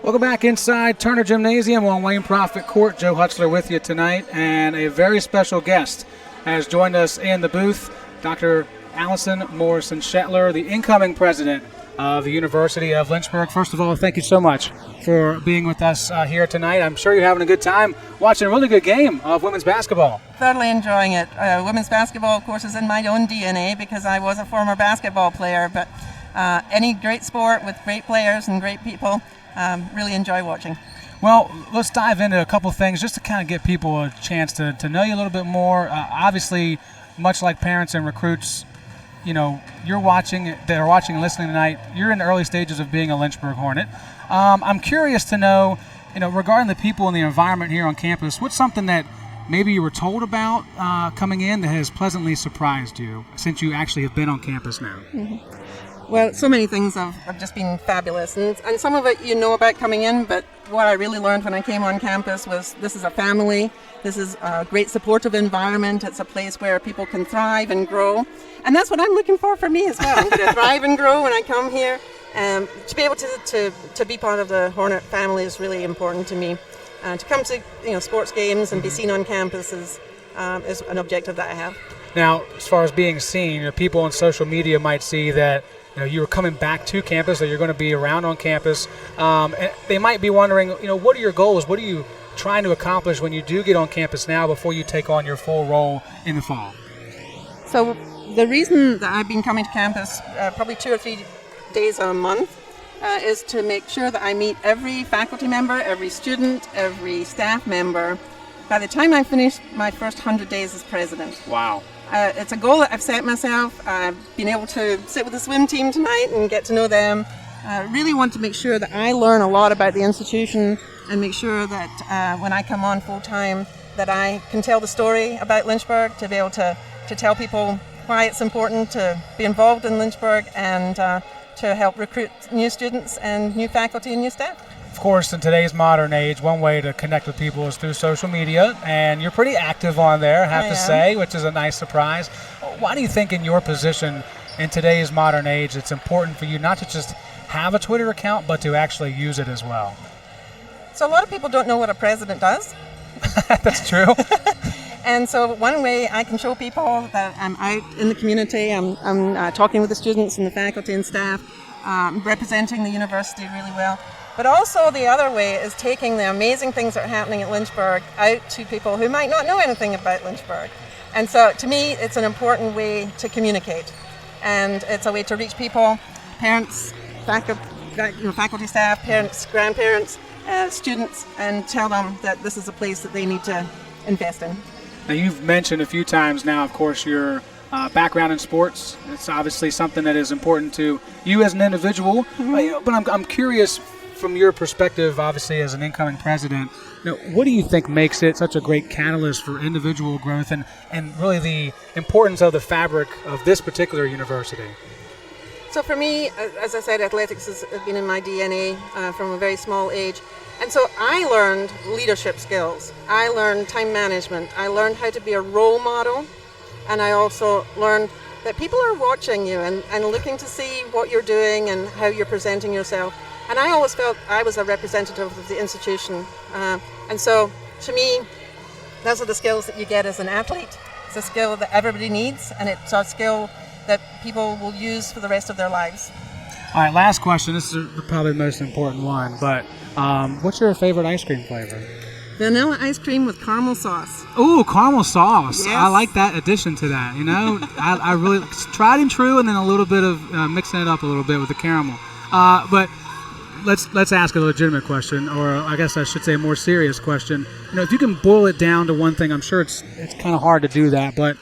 Welcome back inside Turner Gymnasium on Wayne Prophet Court. Joe Hutzler with you tonight, and a very special guest has joined us in the booth, Dr. Allison Morrison Shetler, the incoming president of the University of Lynchburg. First of all, thank you so much for being with us here tonight. I'm sure you're having a good time watching a really good game of women's basketball. Thoroughly enjoying it. Women's basketball, of course, is in my own DNA because I was a former basketball player, but any great sport with great players and great people, really enjoy watching. Well, let's dive into a couple things just to kind of get people a chance to know you a little bit more. Obviously, much like parents and recruits, you know, they're watching and listening tonight, you're in the early stages of being a Lynchburg Hornet. I'm curious to know, you know, regarding the people and the environment here on campus, what's something that maybe you were told about coming in that has pleasantly surprised you since you actually have been on campus now? Mm-hmm. Well, so many things have just been fabulous, and some of it you know about coming in, but what I really learned when I came on campus was this is a family, this is a great supportive environment, it's a place where people can thrive and grow, and that's what I'm looking for me as well. I'm going to thrive and grow when I come here. To be able to be part of the Hornet family is really important to me. To come to sports games and be seen on campus is an objective that I have. Now, as far as being seen, people on social media might see that you were coming back to campus, that you're going to be around on campus, and they might be wondering, what are your goals? What are you trying to accomplish when you do get on campus now before you take on your full role in the fall? So the reason that I've been coming to campus probably 2 or 3 days a month is to make sure that I meet every faculty member, every student, every staff member by the time I finish my first 100 days as president. Wow. It's a goal that I've set myself. I've been able to sit with the swim team tonight and get to know them. I really want to make sure that I learn a lot about the institution and make sure that when I come on full time that I can tell the story about Lynchburg, to be able to tell people why it's important to be involved in Lynchburg and to help recruit new students and new faculty and new staff. Of course, in today's modern age, one way to connect with people is through social media, and you're pretty active on there, I have to say, which is a nice surprise. Why do you think in your position in today's modern age it's important for you not to just have a Twitter account, but to actually use it as well? So a lot of people don't know what a president does. That's true. And so one way I can show people that I'm out in the community, I'm talking with the students and the faculty and staff, representing the university really well. But also the other way is taking the amazing things that are happening at Lynchburg out to people who might not know anything about Lynchburg. And so to me, it's an important way to communicate. And it's a way to reach people, parents, faculty, staff, parents, grandparents, students, and tell them that this is a place that they need to invest in. Now, you've mentioned a few times now, of course, your background in sports. It's obviously something that is important to you as an individual. But I'm curious, from your perspective, obviously, as an incoming president, what do you think makes it such a great catalyst for individual growth and really the importance of the fabric of this particular university? So for me, as I said, athletics has been in my DNA from a very small age. And so I learned leadership skills. I learned time management. I learned how to be a role model. And I also learned that people are watching you and looking to see what you're doing and how you're presenting yourself. And I always felt I was a representative of the institution. And so to me, those are the skills that you get as an athlete. It's a skill that everybody needs, and it's a skill that people will use for the rest of their lives. All right, last question. This is probably the most important one, but what's your favorite ice cream flavor? Vanilla ice cream with caramel sauce. Ooh, caramel sauce. Yes. I like that addition to that. I really tried and true, and then a little bit of mixing it up a little bit with the caramel. But let's ask a legitimate question, or I guess I should say a more serious question. If you can boil it down to one thing, I'm sure it's kind of hard to do that, but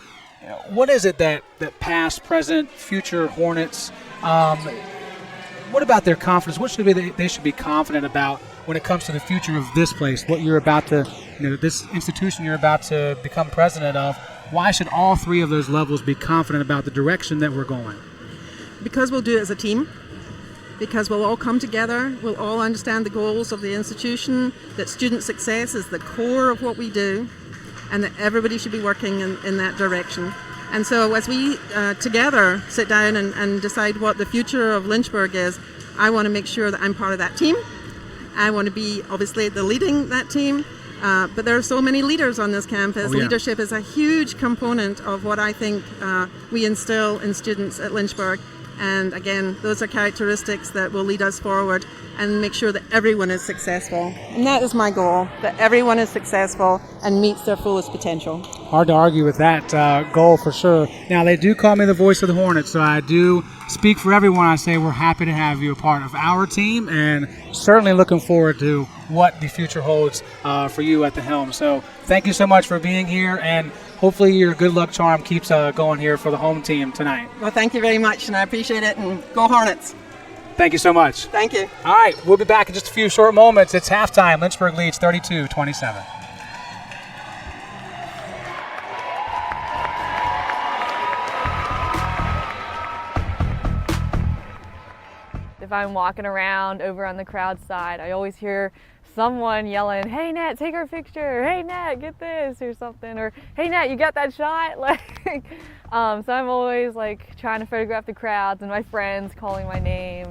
what is it that past, present, future Hornets, what about their confidence? What should they should be confident about when it comes to the future of this place, what you're about to, this institution you're about to become president of? Why should all three of those levels be confident about the direction that we're going? Because we'll do it as a team. Because we'll all come together, we'll all understand the goals of the institution, that student success is the core of what we do, and that everybody should be working in that direction. And so as we together sit down and decide what the future of Lynchburg is, I want to make sure that I'm part of that team. I want to be obviously leading that team, but there are so many leaders on this campus. Oh, yeah. Leadership is a huge component of what I think we instill in students at Lynchburg. And again, those are characteristics that will lead us forward and make sure that everyone is successful. And that is my goal, that everyone is successful and meets their fullest potential. Hard to argue with that goal for sure. Now, they do call me the voice of the Hornets, so I do speak for everyone. I say we're happy to have you a part of our team and certainly looking forward to what the future holds for you at the helm. So thank you so much for being here, and hopefully your good luck charm keeps going here for the home team tonight. Well, thank you very much, and I appreciate it, and go Hornets. Thank you so much. Thank you. All right, we'll be back in just a few short moments. It's halftime. Lynchburg leads 32-27. If I'm walking around over on the crowd side, I always hear someone yelling, "Hey Nat, take our picture. Hey Nat, get this," or something, or "Hey Nat, you got that shot?" So I'm always trying to photograph the crowds and my friends calling my name.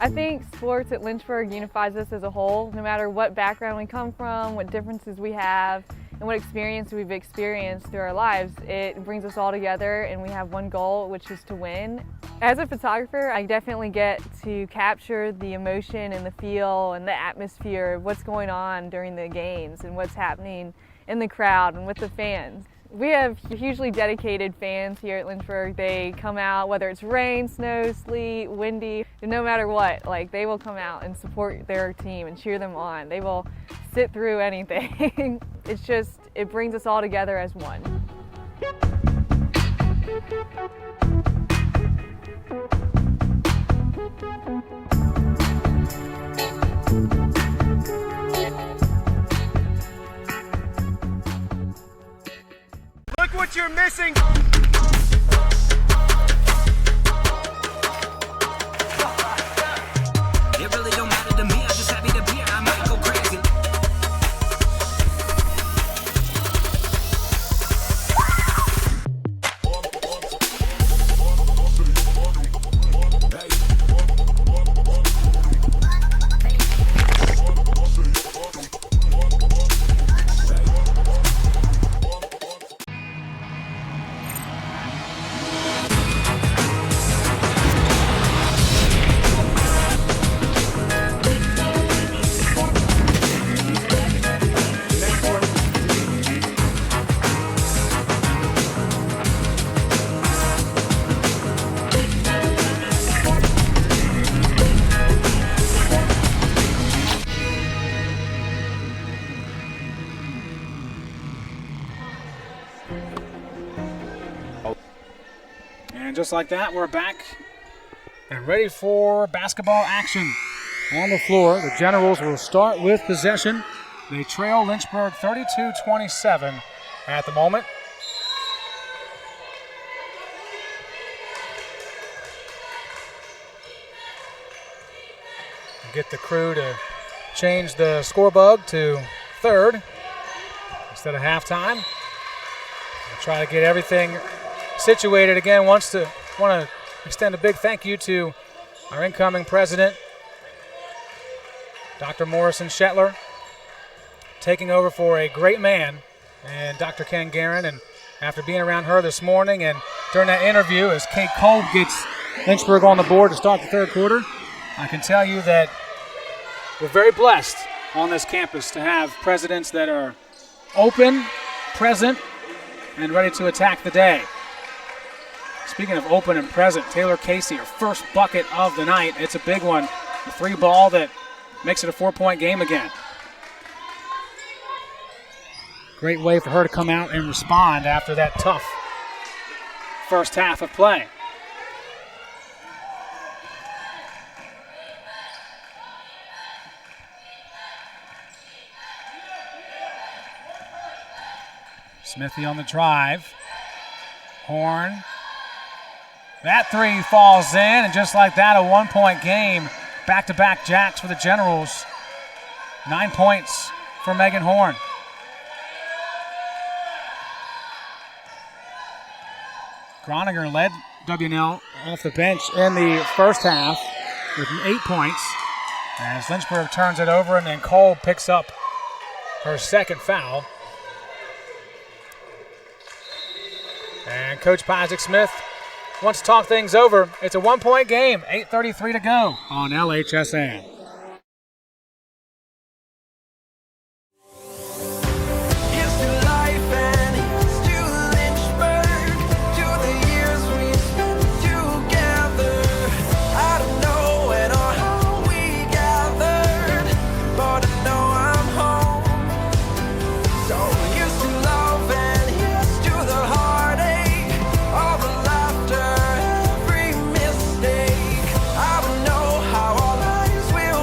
I think sports at Lynchburg unifies us as a whole. No matter what background we come from, what differences we have, and what experience we've experienced through our lives, it brings us all together and we have one goal, which is to win. As a photographer, I definitely get to capture the emotion and the feel and the atmosphere of what's going on during the games and what's happening in the crowd and with the fans. We have hugely dedicated fans here at Lynchburg. They come out whether it's rain, snow, sleet, windy, no matter what, like they will come out and support their team and cheer them on. They will sit through anything. It brings us all together as one. Look what you're missing! It really don't matter to me, I'm just happy to be here, I might go crazy. And just like that, we're back and ready for basketball action on the floor. The Generals will start with possession. They trail Lynchburg 32-27 at the moment. Get the crew to change the score bug to third instead of halftime. We'll try to get everything situated again. Want to extend a big thank you to our incoming president, Dr. Morrison Shetler, taking over for a great man, and Dr. Ken Guerin. And after being around her this morning and during that interview as Kate Kolb gets Lynchburg on the board to start the third quarter, I can tell you that we're very blessed on this campus to have presidents that are open, present, and ready to attack the day. Speaking of open and present, Taylor Casey, her first bucket of the night. It's a big one. A three ball that makes it a 4-point game again. Great way for her to come out and respond after that tough first half of play. Smithy on the drive. Horn. That three falls in, and just like that, a 1-point game. Back-to-back jacks for the Generals. 9 points for Megan Horn. Groninger led WNL off the bench in the first half with 8 points. As Lynchburg turns it over, and then Cole picks up her second foul. And Coach Isaac Smith wants to talk things over. It's a 1-point game, 8:33 to go on LHSN. How our lives will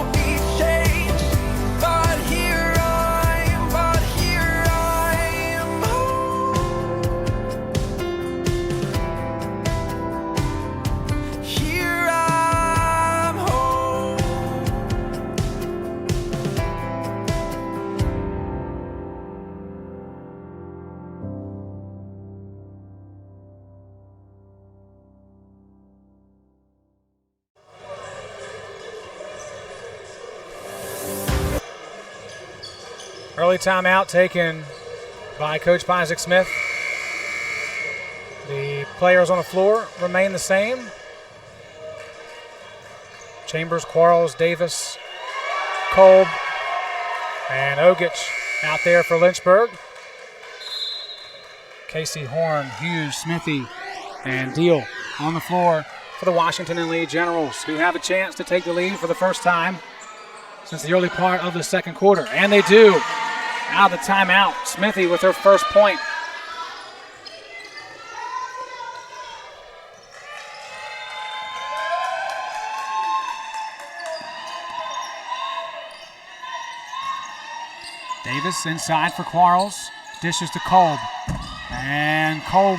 Early timeout taken by Coach Isaac Smith. The players on the floor remain the same. Chambers, Quarles, Davis, Kolb, and Ogich out there for Lynchburg. Casey, Horn, Hughes, Smithy, and Deal on the floor for the Washington and Lee Generals, who have a chance to take the lead for the first time since the early part of the second quarter. And they do. Out of the timeout, Smithy with her first point. Davis inside for Quarles. Dishes to Kolb. And Kolb,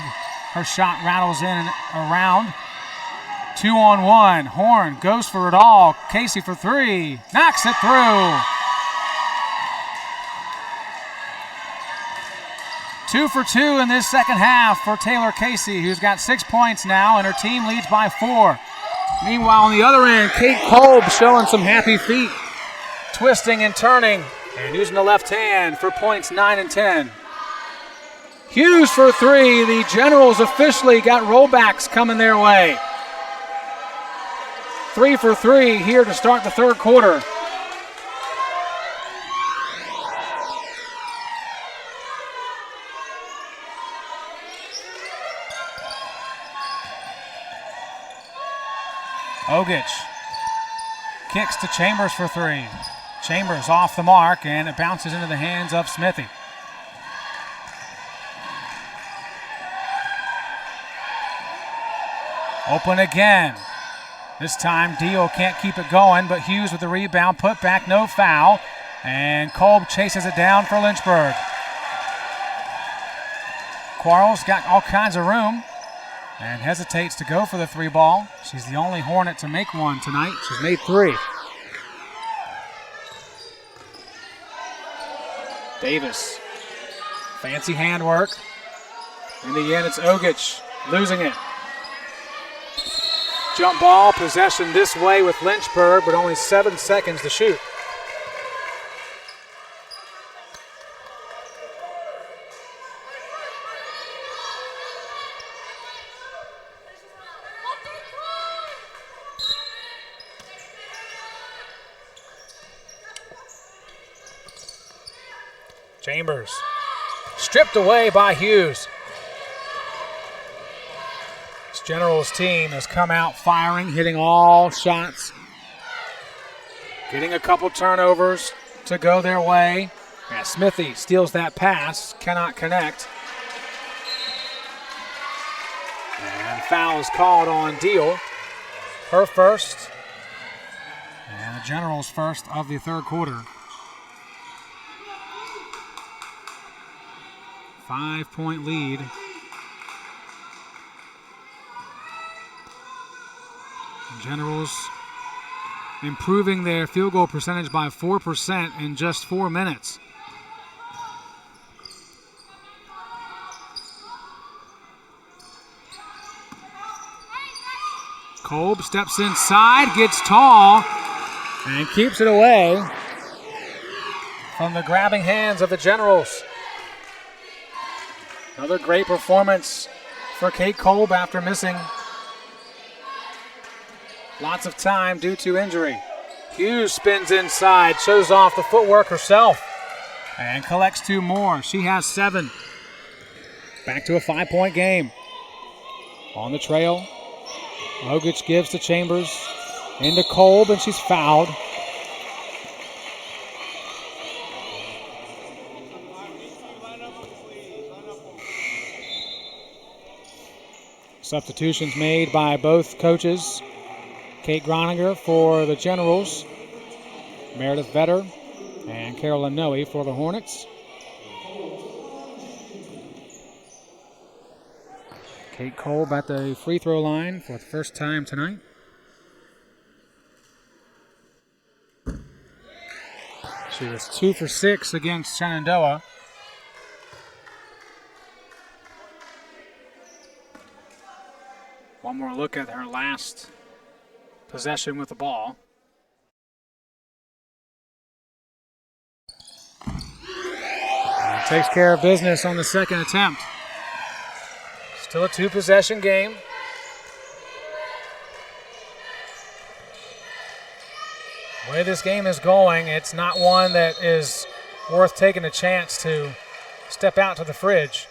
her shot rattles in and around. 2-on-1. Horn goes for it all. Casey for three. Knocks it through. 2 for 2 in this second half for Taylor Casey, who's got 6 points now, and her team leads by 4. Meanwhile, on the other end, Kate Kolb showing some happy feet. Twisting and turning and using the left hand for points 9 and 10. Hughes for three. The Generals officially got rollbacks coming their way. 3 for 3 here to start the third quarter. Ogich kicks to Chambers for three. Chambers off the mark, and it bounces into the hands of Smithy. Open again. This time Deal can't keep it going, but Hughes with the rebound, put back, no foul. And Kolb chases it down for Lynchburg. Quarles got all kinds of room and hesitates to go for the three ball. She's the only Hornet to make one tonight. She's made 3. Davis, fancy handwork. In the end, it's Ogich losing it. Jump ball, possession this way with Lynchburg, but only 7 seconds to shoot. Chambers, stripped away by Hughes. This Generals team has come out firing, hitting all shots, getting a couple turnovers to go their way. Yeah, Smithy steals that pass, cannot connect. And foul is called on Deal. Her first, and the Generals first of the third quarter. 5-point lead. Generals improving their field goal percentage by 4% in just 4 minutes. Kolb steps inside, gets tall, and keeps it away from the grabbing hands of the Generals. Another great performance for Kate Kolb after missing lots of time due to injury. Hughes spins inside, shows off the footwork herself, and collects 2 more. She has 7. Back to a 5-point game. On the trail, Ogich gives to Chambers, into Kolb, and she's fouled. Substitutions made by both coaches. Kate Groninger for the Generals, Meredith Vetter, and Carolyn Noe for the Hornets. Kate Kolb at the free throw line for the first time tonight. She was 2 for 6 against Shenandoah. One more look at her last possession with the ball. takes care of business on the second attempt. Still a two-possession game. The way this game is going, it's not one that is worth taking a chance to step out to the fridge,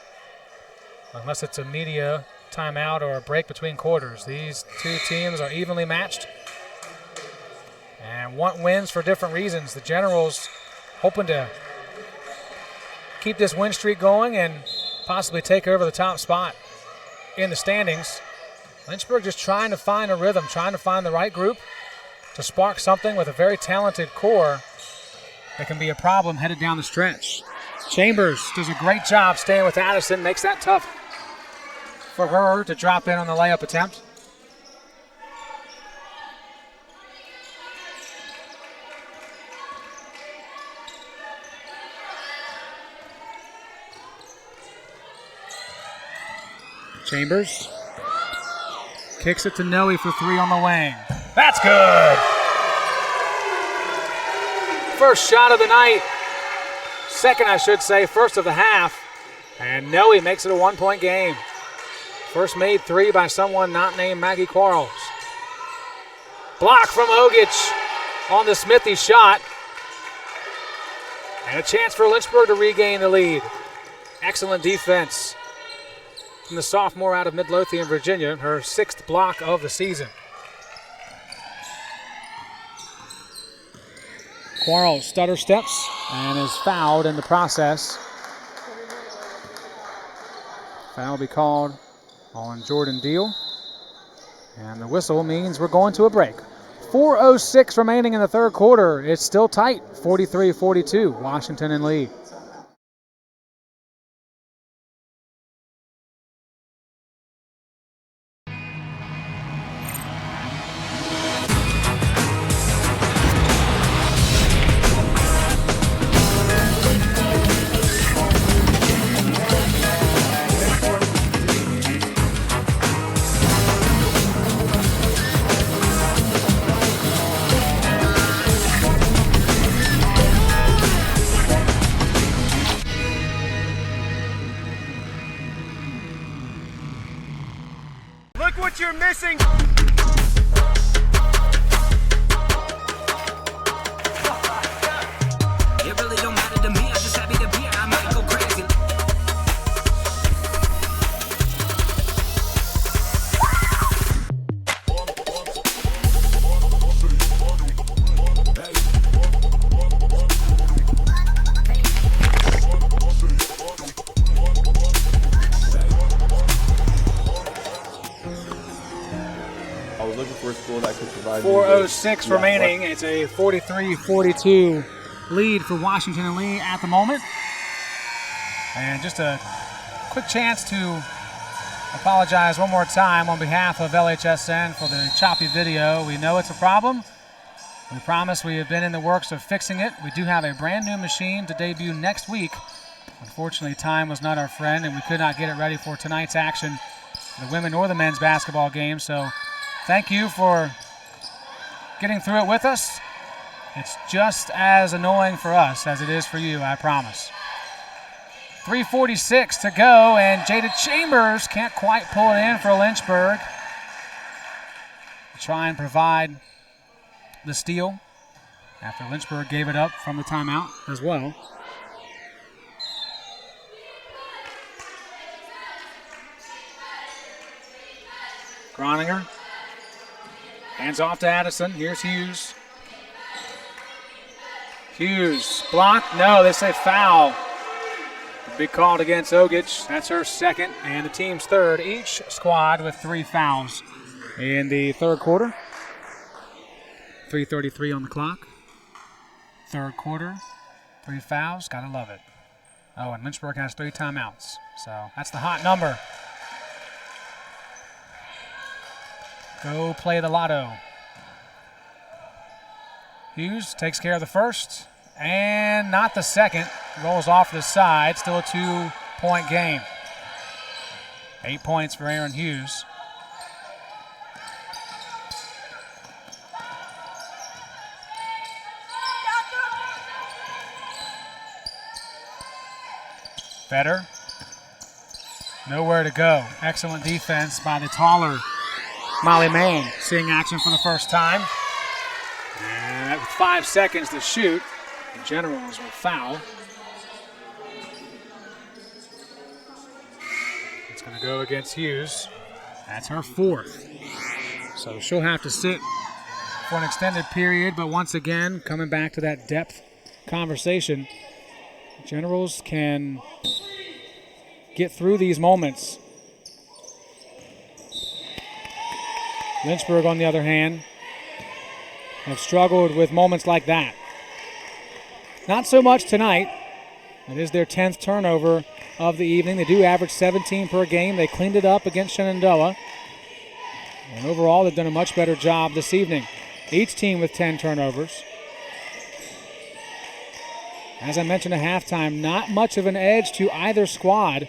unless it's a media timeout or a break between quarters. These two teams are evenly matched and want wins for different reasons. The Generals hoping to keep this win streak going and possibly take over the top spot in the standings. Lynchburg just trying to find a rhythm, trying to find the right group to spark something with a very talented core that can be a problem headed down the stretch. Chambers does a great job staying with Addison, makes that tough for her to drop in on the layup attempt. Chambers kicks it to Noe for three on the wing. That's good. First shot of the night. Second, I should say, first of the half. And Noe makes it a one-point game. First made three by someone not named Maggie Quarles. Block from Ogich on the Smithy shot. And a chance for Lynchburg to regain the lead. Excellent defense from the sophomore out of Midlothian, Virginia, her sixth block of the season. Quarles stutter steps and is fouled in the process. Foul will be called on Jordan Deal. And the whistle means we're going to a break. 4:06 remaining in the third quarter. It's still tight, 43-42, Washington and Lee. Look what you're missing. It really don't matter to me. I'm just happy to be here. I might go crazy. I was looking for a school that could provide 4:06 remaining. It's a 43-42 lead for Washington and Lee at the moment. And just a quick chance to apologize one more time on behalf of LHSN for the choppy video. We know it's a problem. We promise we have been in the works of fixing it. We do have a brand new machine to debut next week. Unfortunately, time was not our friend, and we could not get it ready for tonight's action, the women or the men's basketball game. So thank you for getting through it with us. It's just as annoying for us as it is for you, I promise. 3:46 to go, and Jada Chambers can't quite pull it in for Lynchburg. Try and provide the steal after Lynchburg gave it up from the timeout as well. Groninger hands off to Addison. Here's Hughes. Hughes blocked. No, they say foul. Big called against Ogich. That's her second and the team's third. Each squad with 3 fouls in the third quarter. 3:33 on the clock. Third quarter, 3 fouls. Gotta love it. Oh, and Lynchburg has 3 timeouts. So that's the hot number. Go play the lotto. Hughes takes care of the first and not the second. Rolls off the side. Still a 2-point game. 8 points for Aaron Hughes. Better. Nowhere to go. Excellent defense by the taller Molly Mann, seeing action for the first time. And with 5 seconds to shoot, the Generals will foul. It's going to go against Hughes. That's her 4th. So she'll have to sit for an extended period, but once again, coming back to that depth conversation, Generals can get through these moments. Lynchburg, on the other hand, have struggled with moments like that. Not so much tonight. It is their 10th turnover of the evening. They do average 17 per game. They cleaned it up against Shenandoah. And overall, they've done a much better job this evening. Each team with 10 turnovers. As I mentioned at halftime, not much of an edge to either squad.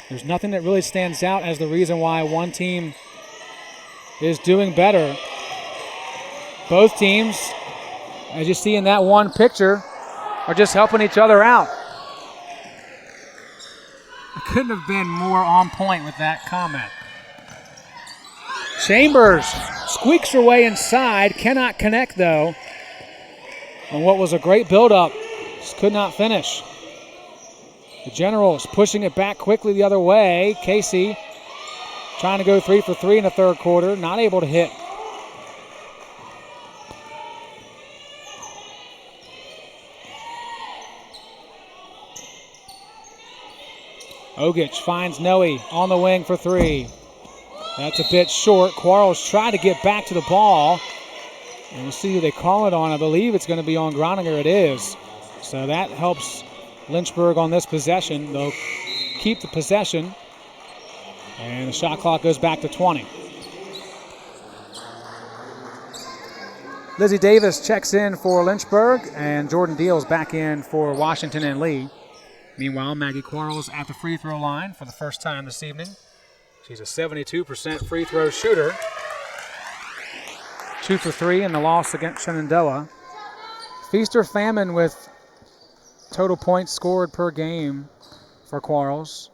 There's nothing that really stands out as the reason why one team is doing better. Both teams, as you see in that one picture, are just helping each other out. I couldn't have been more on point with that comment. Chambers squeaks her way inside, cannot connect though. On what was a great build-up, just could not finish. The Generals pushing it back quickly the other way. Casey trying to go 3 for 3 in the third quarter, not able to hit. Ogic finds Noe on the wing for 3. That's a bit short. Quarles trying to get back to the ball. And we'll see who they call it on. I believe it's going to be on Groninger. It is. So that helps Lynchburg on this possession. They'll keep the possession. And the shot clock goes back to 20. Lizzie Davis checks in for Lynchburg, and Jordan Deals back in for Washington and Lee. Meanwhile, Maggie Quarles at the free throw line for the first time this evening. She's a 72% free throw shooter. 2 for 3 in the loss against Shenandoah. Feast or famine with total points scored per game for Quarles.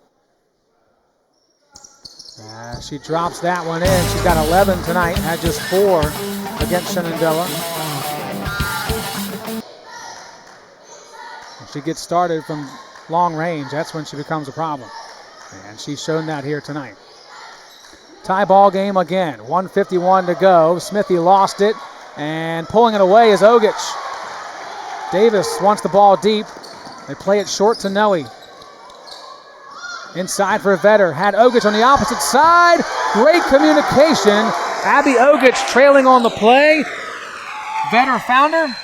She drops that one in. She's got 11 tonight, had just 4 against Shenandoah. If she gets started from long range, that's when she becomes a problem. And she's shown that here tonight. Tie ball game again. 1:51 to go. Smithy lost it, and pulling it away is Ogic. Davis wants the ball deep. They play it short to Noe. Inside for Vetter. Had Ogic on the opposite side. Great communication. Abby Ogic trailing on the play. Vetter found her.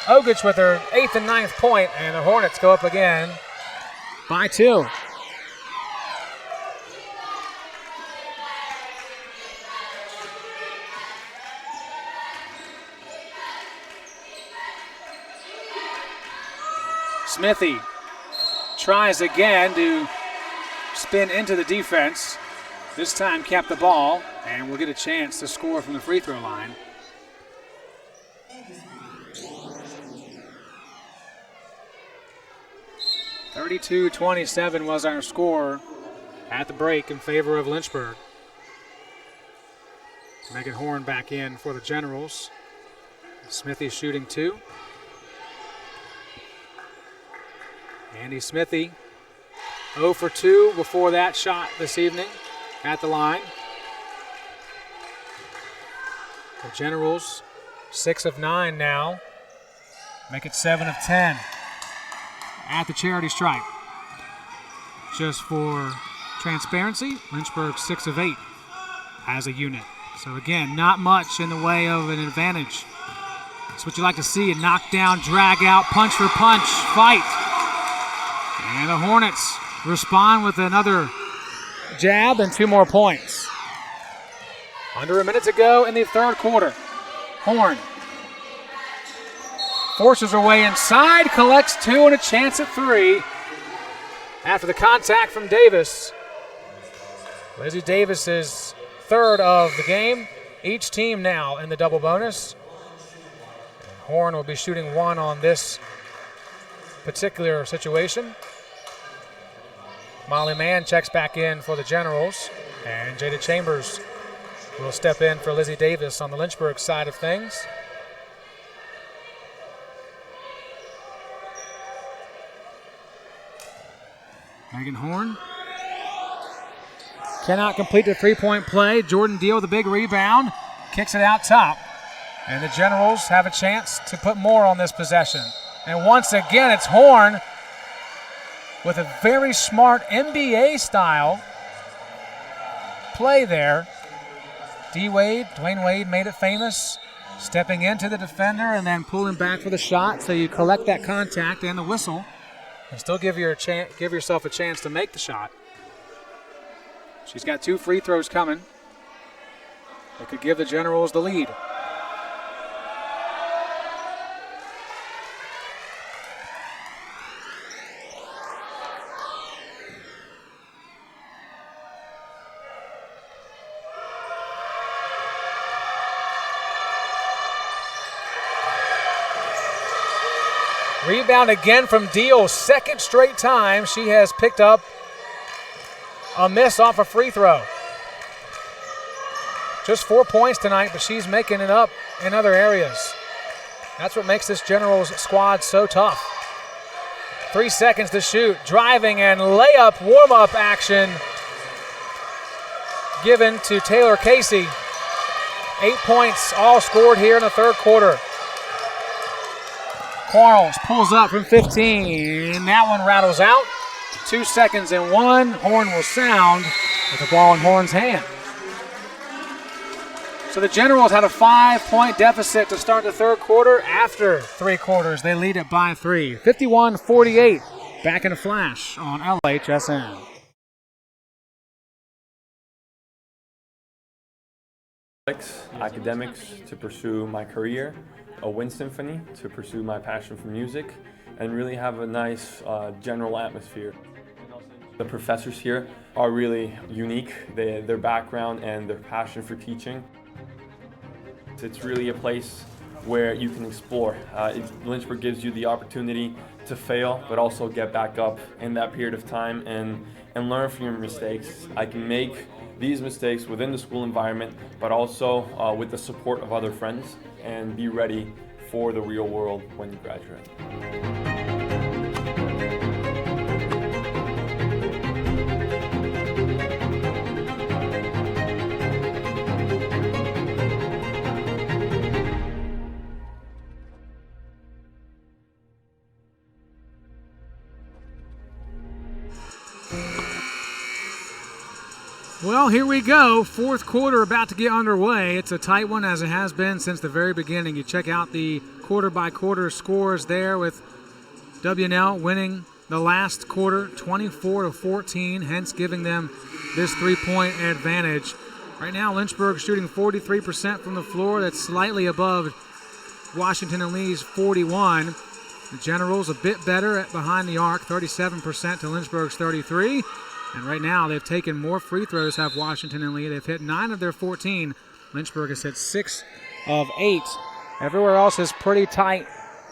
Ogic with her 8th and 9th point, and the Hornets go up again by 2. Smithy tries again to spin into the defense. This time kept the ball, and will get a chance to score from the free throw line. (32-27) was our score at the break in favor of Lynchburg. Megan Horn back in for the Generals. Smithy shooting 2. Andy Smithy 0 for 2 before that shot this evening at the line. The Generals 6 of 9 now. Make it 7 of 10 at the charity stripe. Just for transparency, Lynchburg 6 of 8 as a unit. So again, not much in the way of an advantage. That's what you like to see, a knockdown, drag out, punch for punch fight. And the Hornets respond with another jab and 2 more points. Under a minute to go in the third quarter. Horn forces her way inside, collects 2 and a chance at 3. After the contact from Davis. Lizzie Davis is 3rd of the game. Each team now in the double bonus. Horn will be shooting 1 on this particular situation. Molly Mann checks back in for the Generals, and Jada Chambers will step in for Lizzie Davis on the Lynchburg side of things. Megan Horn cannot complete the three-point play. Jordan Deal with a big rebound, kicks it out top. And the Generals have a chance to put more on this possession. And once again, it's Horn with a very smart NBA-style play there. Dwayne Wade made it famous, stepping into the defender and then pulling back for the shot. So you collect that contact and the whistle and still give yourself a chance to make the shot. She's got 2 free throws coming. It could give the Generals the lead. Rebound again from Deal. Second straight time she has picked up a miss off a free throw. Just 4 points tonight, but she's making it up in other areas. That's what makes this Generals squad so tough. 3 seconds to shoot. Driving and layup warm-up action given to Taylor Casey. 8 points all scored here in the third quarter. Quarles pulls up from 15. That one rattles out. 2 seconds and 1. Horn will sound with the ball in Horn's hand. So the Generals had a 5-point deficit to start the third quarter. After 3 quarters, they lead it by 3. 51-48. Back in a flash on LHSN. Academics to pursue my career, a wind symphony to pursue my passion for music, and really have a nice general atmosphere. The professors here are really unique, their background and their passion for teaching. It's really a place where you can explore. Lynchburg gives you the opportunity to fail, but also get back up in that period of time and learn from your mistakes. I can make these mistakes within the school environment, but also with the support of other friends, and be ready for the real world when you graduate. Well, here we go. Fourth quarter about to get underway. It's a tight one, as it has been since the very beginning. You check out the quarter-by-quarter scores there, with W&L winning the last quarter 24-14, hence giving them this 3-point advantage. Right now, Lynchburg shooting 43% from the floor. That's slightly above Washington and Lee's 41. The Generals a bit better at behind the arc, 37% to Lynchburg's 33. And right now, they've taken more free throws, have Washington and Lee. They've hit 9 of their 14. Lynchburg has hit 6 of 8. Everywhere else is pretty tight.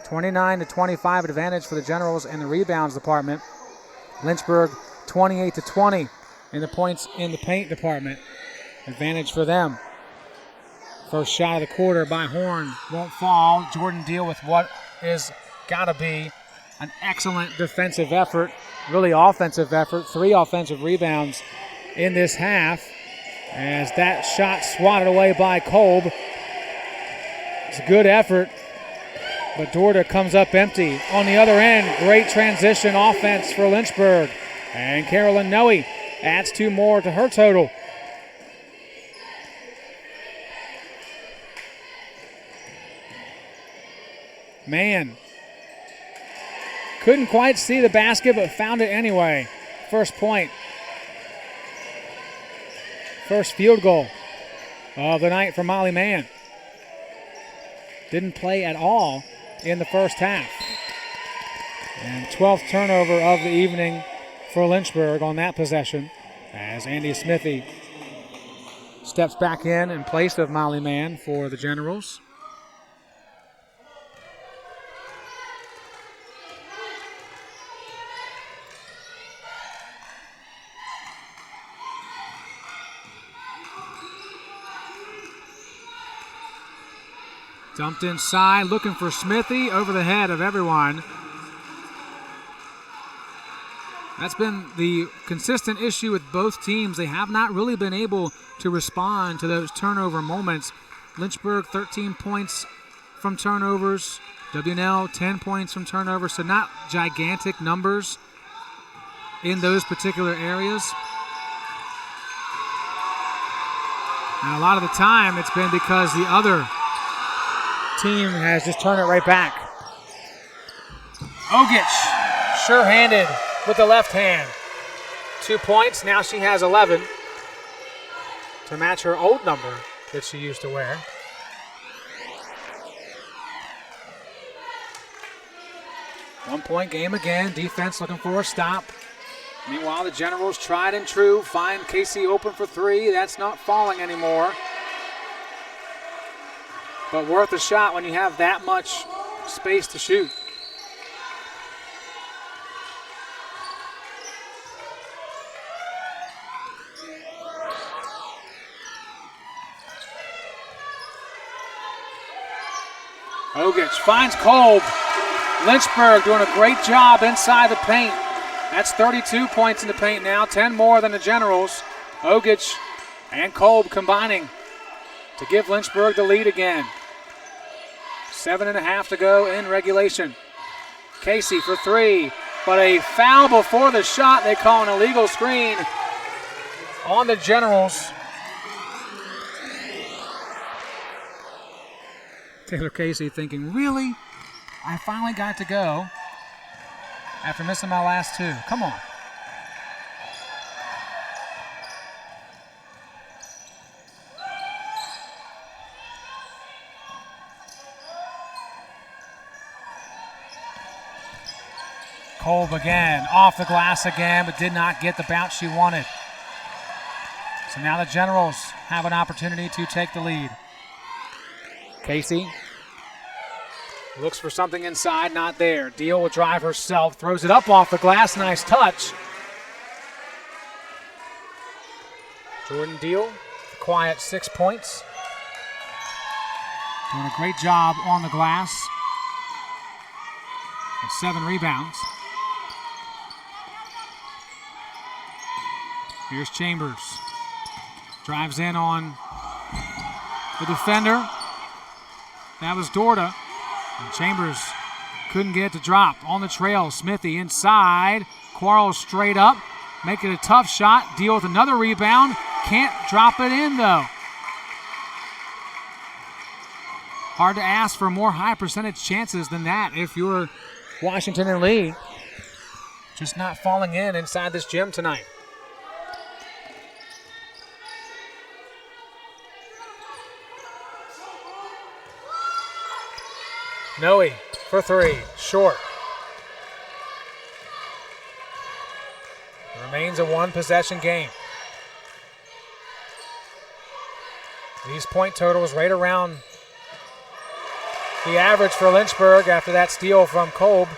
29-25 advantage for the Generals in the rebounds department. Lynchburg 28-20 in the points in the paint department. Advantage for them. First shot of the quarter by Horn won't fall. Jordan Deal with what is got to be an excellent defensive effort. Really offensive effort. 3 offensive rebounds in this half, as that shot swatted away by Kolb. It's a good effort, but Dorda comes up empty. On the other end, great transition offense for Lynchburg. And Carolyn Noe adds 2 more to her total. Man. Couldn't quite see the basket, but found it anyway. First point. First field goal of the night for Molly Mann. Didn't play at all in the first half. And 12th turnover of the evening for Lynchburg on that possession, as Andy Smithy steps back in place of Molly Mann for the Generals. Dumped inside, looking for Smithy, over the head of everyone. That's been the consistent issue with both teams. They have not really been able to respond to those turnover moments. Lynchburg, 13 points from turnovers. W&L, 10 points from turnovers, so not gigantic numbers in those particular areas. And a lot of the time, it's been because the other team has just turned it right back. Ogich, sure-handed with the left hand. 2 points, now she has 11 to match her old number that she used to wear. One-point game again, defense looking for a stop. Meanwhile, the Generals tried and true, find Casey open for three. That's not falling anymore. But worth a shot when you have that much space to shoot. Ogich finds Kolb. Lynchburg doing a great job inside the paint. That's 32 points in the paint now, 10 more than the Generals. Ogich and Kolb combining to give Lynchburg the lead again. 7.5 to go in regulation. Casey for three, but a foul before the shot. They call an illegal screen on the Generals. Taylor Casey thinking, really? I finally got to go after missing my last two. Come on. Kolb again, off the glass again, but did not get the bounce she wanted. So now the Generals have an opportunity to take the lead. Casey looks for something inside, not there. Deal will drive herself, throws it up off the glass, nice touch. Jordan Deal, quiet 6 points. Doing a great job on the glass. And 7 rebounds. Here's Chambers. Drives in on the defender. That was Dorda. And Chambers couldn't get it to drop. On the trail, Smithy inside. Quarles straight up. Make it a tough shot. Deal with another rebound. Can't drop it in, though. Hard to ask for more high percentage chances than that if you're Washington and Lee. Just not falling in inside this gym tonight. Noe for three, short. Remains a one-possession game. These point totals right around the average for Lynchburg after that steal from Kolb.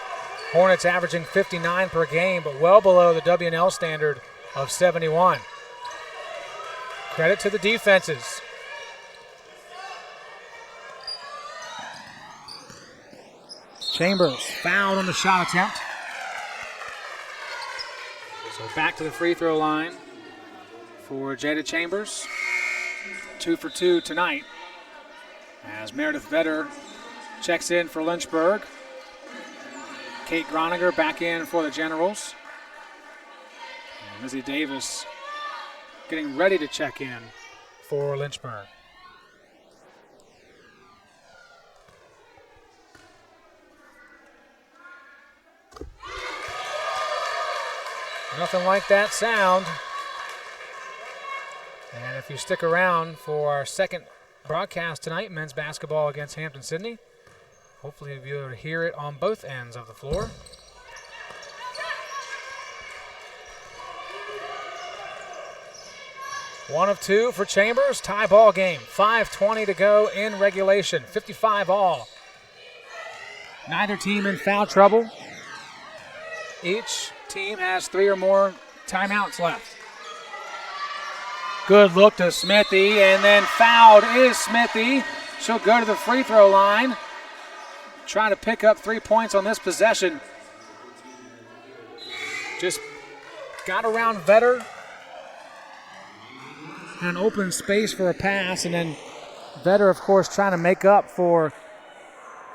Hornets averaging 59 per game, but well below the W&L standard of 71. Credit to the defenses. Chambers fouled on the shot attempt. So back to the free throw line for Jada Chambers. 2 for 2 tonight as Meredith Vedder checks in for Lynchburg. Kate Groniger back in for the Generals. And Lizzie Davis getting ready to check in for Lynchburg. Nothing like that sound. And if you stick around for our second broadcast tonight, men's basketball against Hampton-Sydney, hopefully you'll be able to hear it on both ends of the floor. One of two for Chambers, tie ball game. 5:20 to go in regulation, 55 all. Neither team in foul trouble. Each team has 3 or more timeouts left. Good look to Smithy, and then fouled is Smithy. She'll go to the free throw line, try to pick up 3 points on this possession. Just got around Vetter. An open space for a pass, and then Vetter, of course, trying to make up for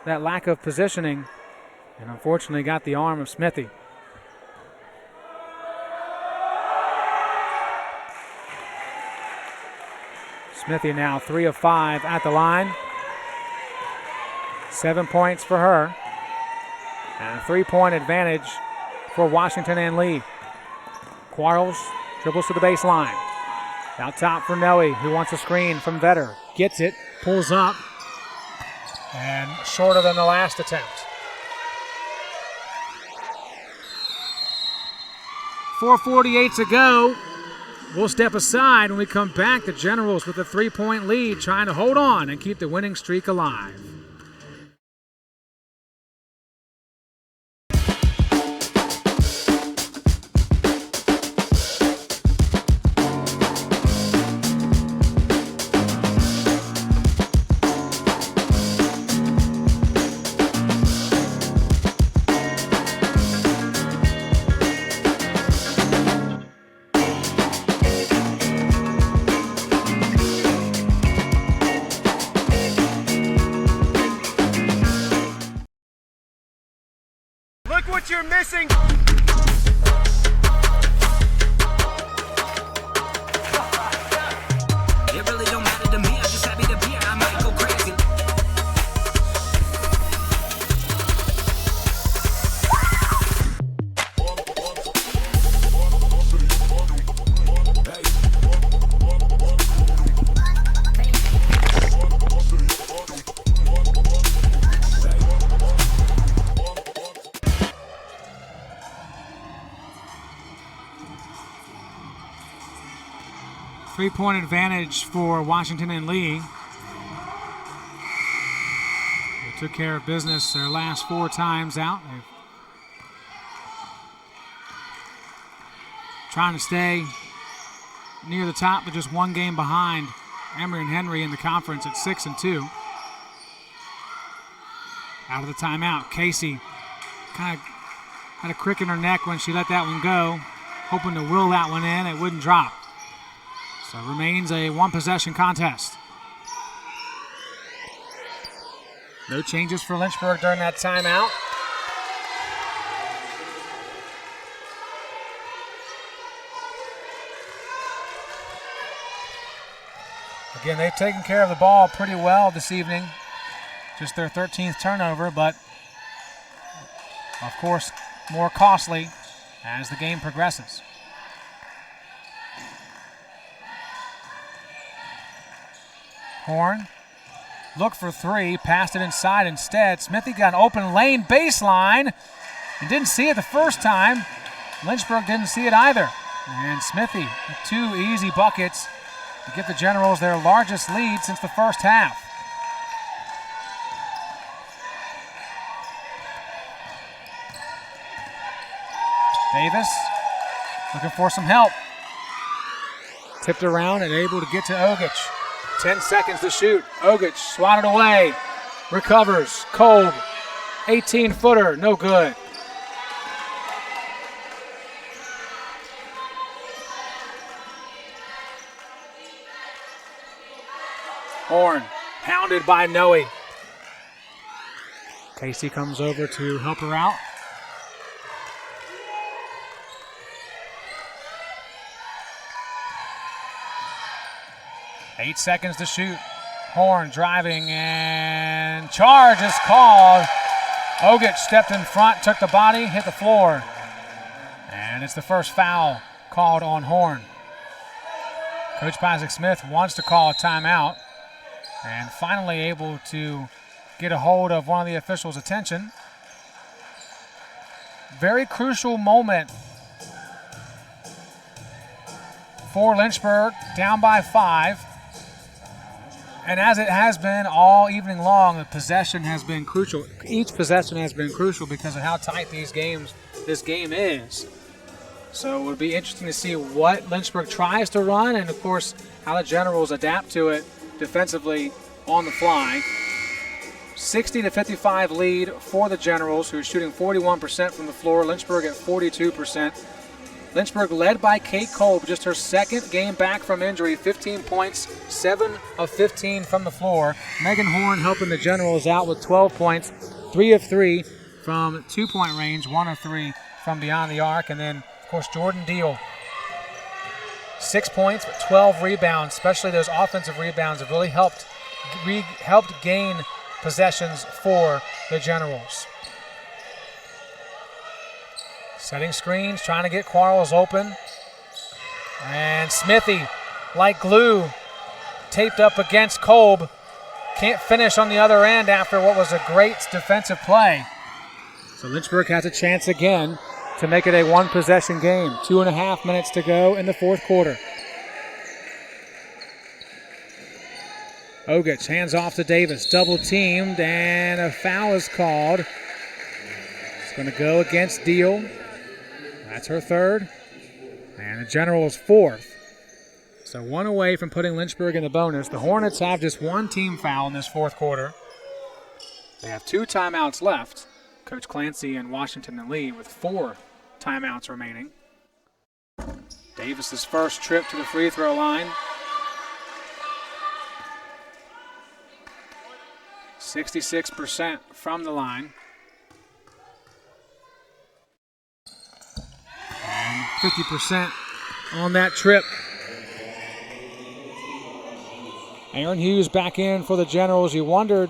that lack of positioning, and unfortunately got the arm of Smithy. Smithy now 3 of 5 at the line. 7 points for her. And a 3-point advantage for Washington and Lee. Quarles dribbles to the baseline. Out top for Noe, who wants a screen from Vetter. Gets it, pulls up, and shorter than the last attempt. 4:48 to go. We'll step aside when we come back. The Generals with a 3-point lead, trying to hold on and keep the winning streak alive. Look what you're missing. It really don't matter to me. I'm just happy to be here. I might go crazy. Three-point advantage for Washington and Lee. They took care of business their last 4 times out. They're trying to stay near the top, but just 1 game behind Emory and Henry in the conference at 6-2. Out of the timeout, Casey kind of had a crick in her neck when she let that one go, hoping to will that one in. It wouldn't drop. So it remains a 1-possession contest. No changes for Lynchburg during that timeout. Again, they've taken care of the ball pretty well this evening. Just their 13th turnover, but of course more costly as the game progresses. Horn, look for 3, passed it inside instead. Smithy got an open lane baseline and didn't see it the first time. Lynchburg didn't see it either. And Smithy with 2 easy buckets to give the Generals their largest lead since the first half. Davis looking for some help. Tipped around and able to get to Ogich. 10 seconds to shoot. Ogich swatted away. Recovers. Kolb. 18-footer. No good. Horn pounded by Noe. Casey comes over to help her out. Eight seconds to shoot. Horn driving and charge is called. Ogich stepped in front, took the body, hit the floor. And it's the first foul called on Horn. Coach Isaac Smith wants to call a timeout and finally able to get a hold of one of the officials' attention. Very crucial moment for Lynchburg, down by 5. And as it has been all evening long, the possession has been crucial. Each possession has been crucial because of how tight this game is. So it would be interesting to see what Lynchburg tries to run and, of course, how the Generals adapt to it defensively on the fly. 60-55 lead for the Generals, who are shooting 41% from the floor. Lynchburg at 42%. Lynchburg led by Kate Kolb, just her second game back from injury, 15 points, 7 of 15 from the floor. Megan Horn helping the Generals out with 12 points, 3 of 3 from 2-point range, 1 of 3 from beyond the arc. And then, of course, Jordan Deal, 6 points, but 12 rebounds, especially those offensive rebounds have really helped gain possessions for the Generals. Setting screens, trying to get Quarles open. And Smithy, like glue, taped up against Kolb. Can't finish on the other end after what was a great defensive play. So Lynchburg has a chance again to make it a one-possession game. 2.5 minutes to go in the fourth quarter. Ogich hands off to Davis, double teamed, and a foul is called. It's going to go against Deal. That's her third, and the Generals fourth. So one away from putting Lynchburg in the bonus. The Hornets have just one team foul in this fourth quarter. They have 2 timeouts left. Coach Clancy and Washington in lead with 4 timeouts remaining. Davis's first trip to the free throw line. 66% from the line. And 50% on that trip. Aaron Hughes back in for the Generals. You wondered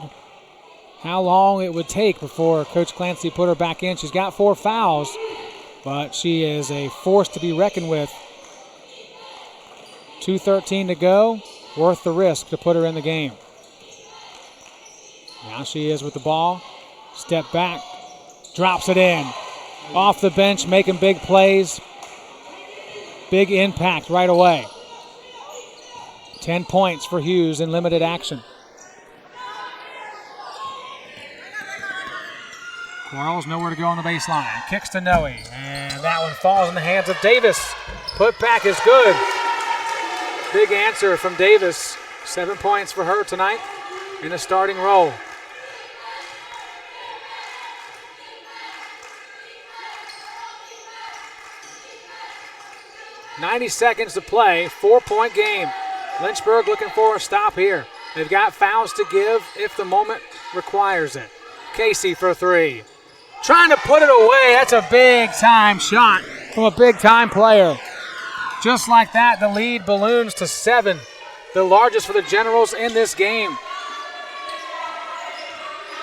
how long it would take before Coach Clancy put her back in. She's got 4 fouls, but she is a force to be reckoned with. 2:13 to go. Worth the risk to put her in the game. Now she is with the ball. Step back. Drops it in. Off the bench, making big plays. Big impact right away. 10 points for Hughes in limited action. Quarles nowhere to go on the baseline. Kicks to Noe, and that one falls in the hands of Davis. Put back is good. Big answer from Davis. 7 points for her tonight in a starting role. .90 seconds to play, 4-point game. Lynchburg looking for a stop here. They've got fouls to give if the moment requires it. Casey for 3. Trying to put it away. That's a big-time shot from a big-time player. Just like that, the lead balloons to 7, the largest for the Generals in this game.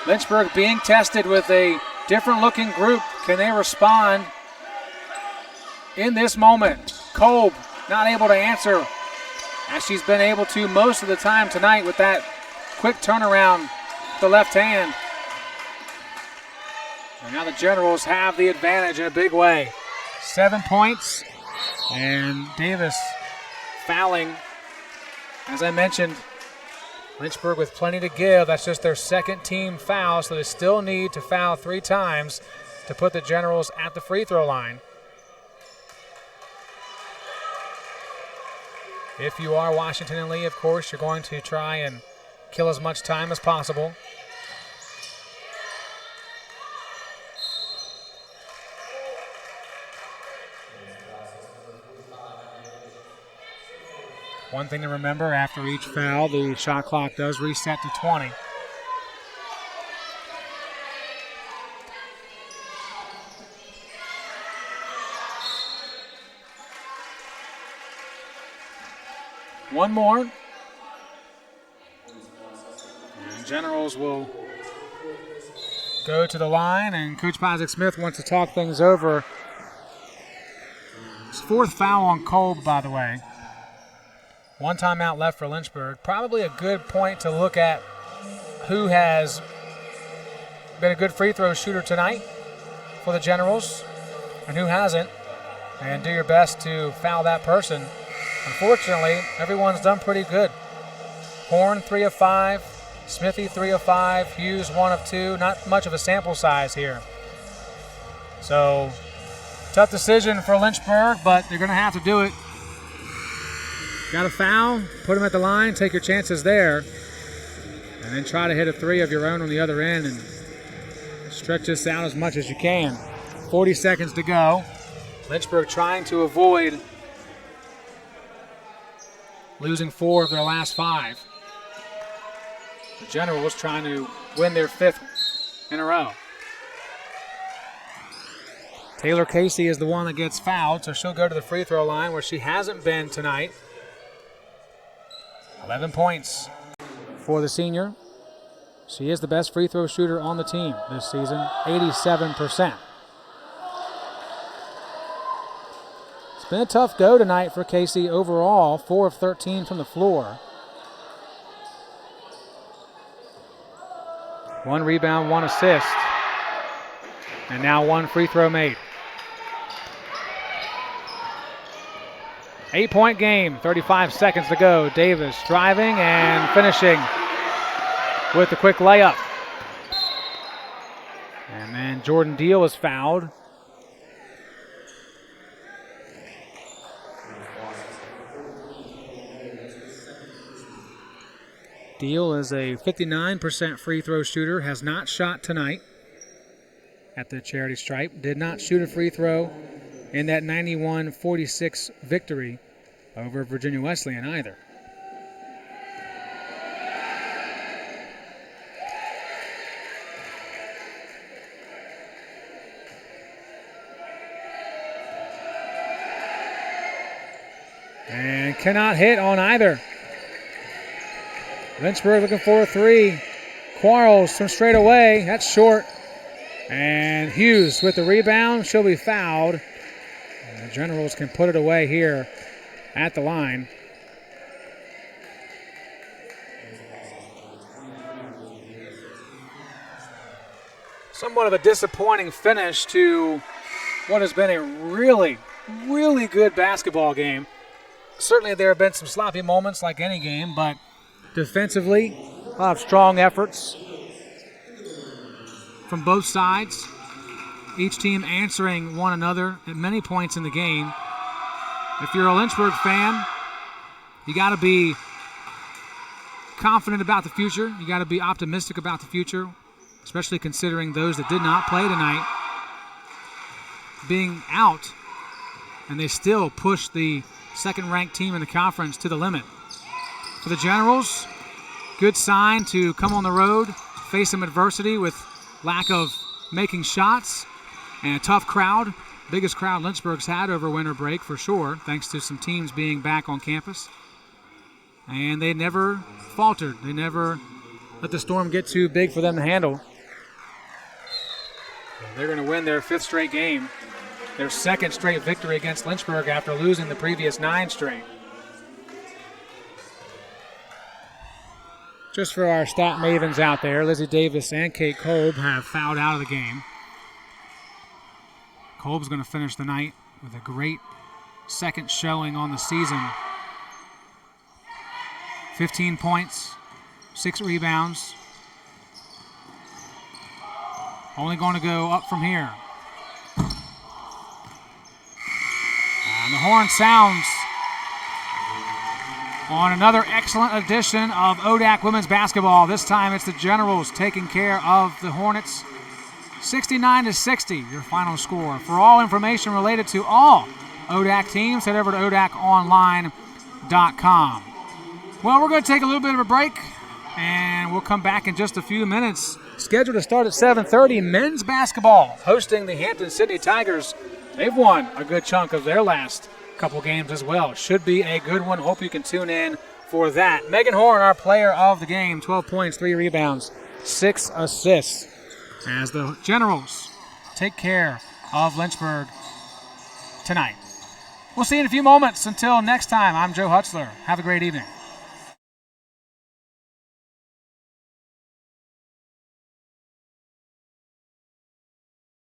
Lynchburg being tested with a different-looking group. Can they respond in this moment? Kolb not able to answer as she's been able to most of the time tonight with that quick turnaround with the left hand. And now the Generals have the advantage in a big way. 7 points, and Davis fouling. As I mentioned, Lynchburg with plenty to give. That's just their second team foul, so they still need to foul 3 times to put the Generals at the free throw line. If you are Washington and Lee, of course, you're going to try and kill as much time as possible. One thing to remember, after each foul, the shot clock does reset to 20. One more. And Generals will go to the line, and Coach Isaac Smith wants to talk things over. His 4th foul on Kolb, by the way. 1 timeout left for Lynchburg. Probably a good point to look at who has been a good free throw shooter tonight for the Generals and who hasn't, and do your best to foul that person. Unfortunately, everyone's done pretty good. Horn 3 of 5, Smithy 3 of 5, Hughes 1 of 2. Not much of a sample size here. So, tough decision for Lynchburg, but they're going to have to do it. Got a foul, put them at the line, take your chances there. And then try to hit a three of your own on the other end and stretch this out as much as you can. 40 seconds to go. Lynchburg trying to avoid losing 4 of their last 5. The Generals trying to win their 5th in a row. Taylor Casey is the one that gets fouled, so she'll go to the free throw line where she hasn't been tonight. 11 points for the senior. She is the best free throw shooter on the team this season, 87%. It's been a tough go tonight for Casey overall, 4 of 13 from the floor. 1 rebound, 1 assist, and now 1 free throw made. 8-point game, 35 seconds to go. Davis driving and finishing with a quick layup. And then Jordan Deal is fouled. Deal is a 59% free throw shooter, has not shot tonight at the charity stripe. Did not shoot a free throw in that 91-46 victory over Virginia Wesleyan either. And cannot hit on either. Lynchburg looking for a 3. Quarles from straight away. That's short. And Hughes with the rebound. She'll be fouled. And the Generals can put it away here at the line. Somewhat of a disappointing finish to what has been a really, really good basketball game. Certainly there have been some sloppy moments like any game, but defensively, a lot of strong efforts from both sides. Each team answering one another at many points in the game. If you're a Lynchburg fan, you got to be confident about the future. You got to be optimistic about the future, especially considering those that did not play tonight being out, and they still push the second-ranked team in the conference to the limit. For the Generals, good sign to come on the road, face some adversity with lack of making shots, and a tough crowd. Biggest crowd Lynchburg's had over winter break for sure, thanks to some teams being back on campus. And they never faltered. They never let the storm get too big for them to handle. They're going to win their 5th straight game, their 2nd straight victory against Lynchburg after losing the previous 9 straight. Just for our stat mavens out there, Lizzie Davis and Kate Kolb have fouled out of the game. Kolb's going to finish the night with a great second showing on the season. 15 points, 6 rebounds. Only going to go up from here. And the horn sounds on another excellent edition of ODAC women's basketball. This time it's the Generals taking care of the Hornets. 69-60, your final score. For all information related to all ODAC teams, head over to odaconline.com. Well, we're going to take a little bit of a break, and we'll come back in just a few minutes. Scheduled to start at 7:30, men's basketball hosting the Hampton-Sydney Tigers. They've won a good chunk of their last couple games as well. Should be a good one. Hope you can tune in for that. Megan Horn, our player of the game, 12 points, 3 rebounds, 6 assists, as the Generals take care of Lynchburg tonight. We'll see you in a few moments. Until next time, I'm Joe Hutzler. Have a great evening.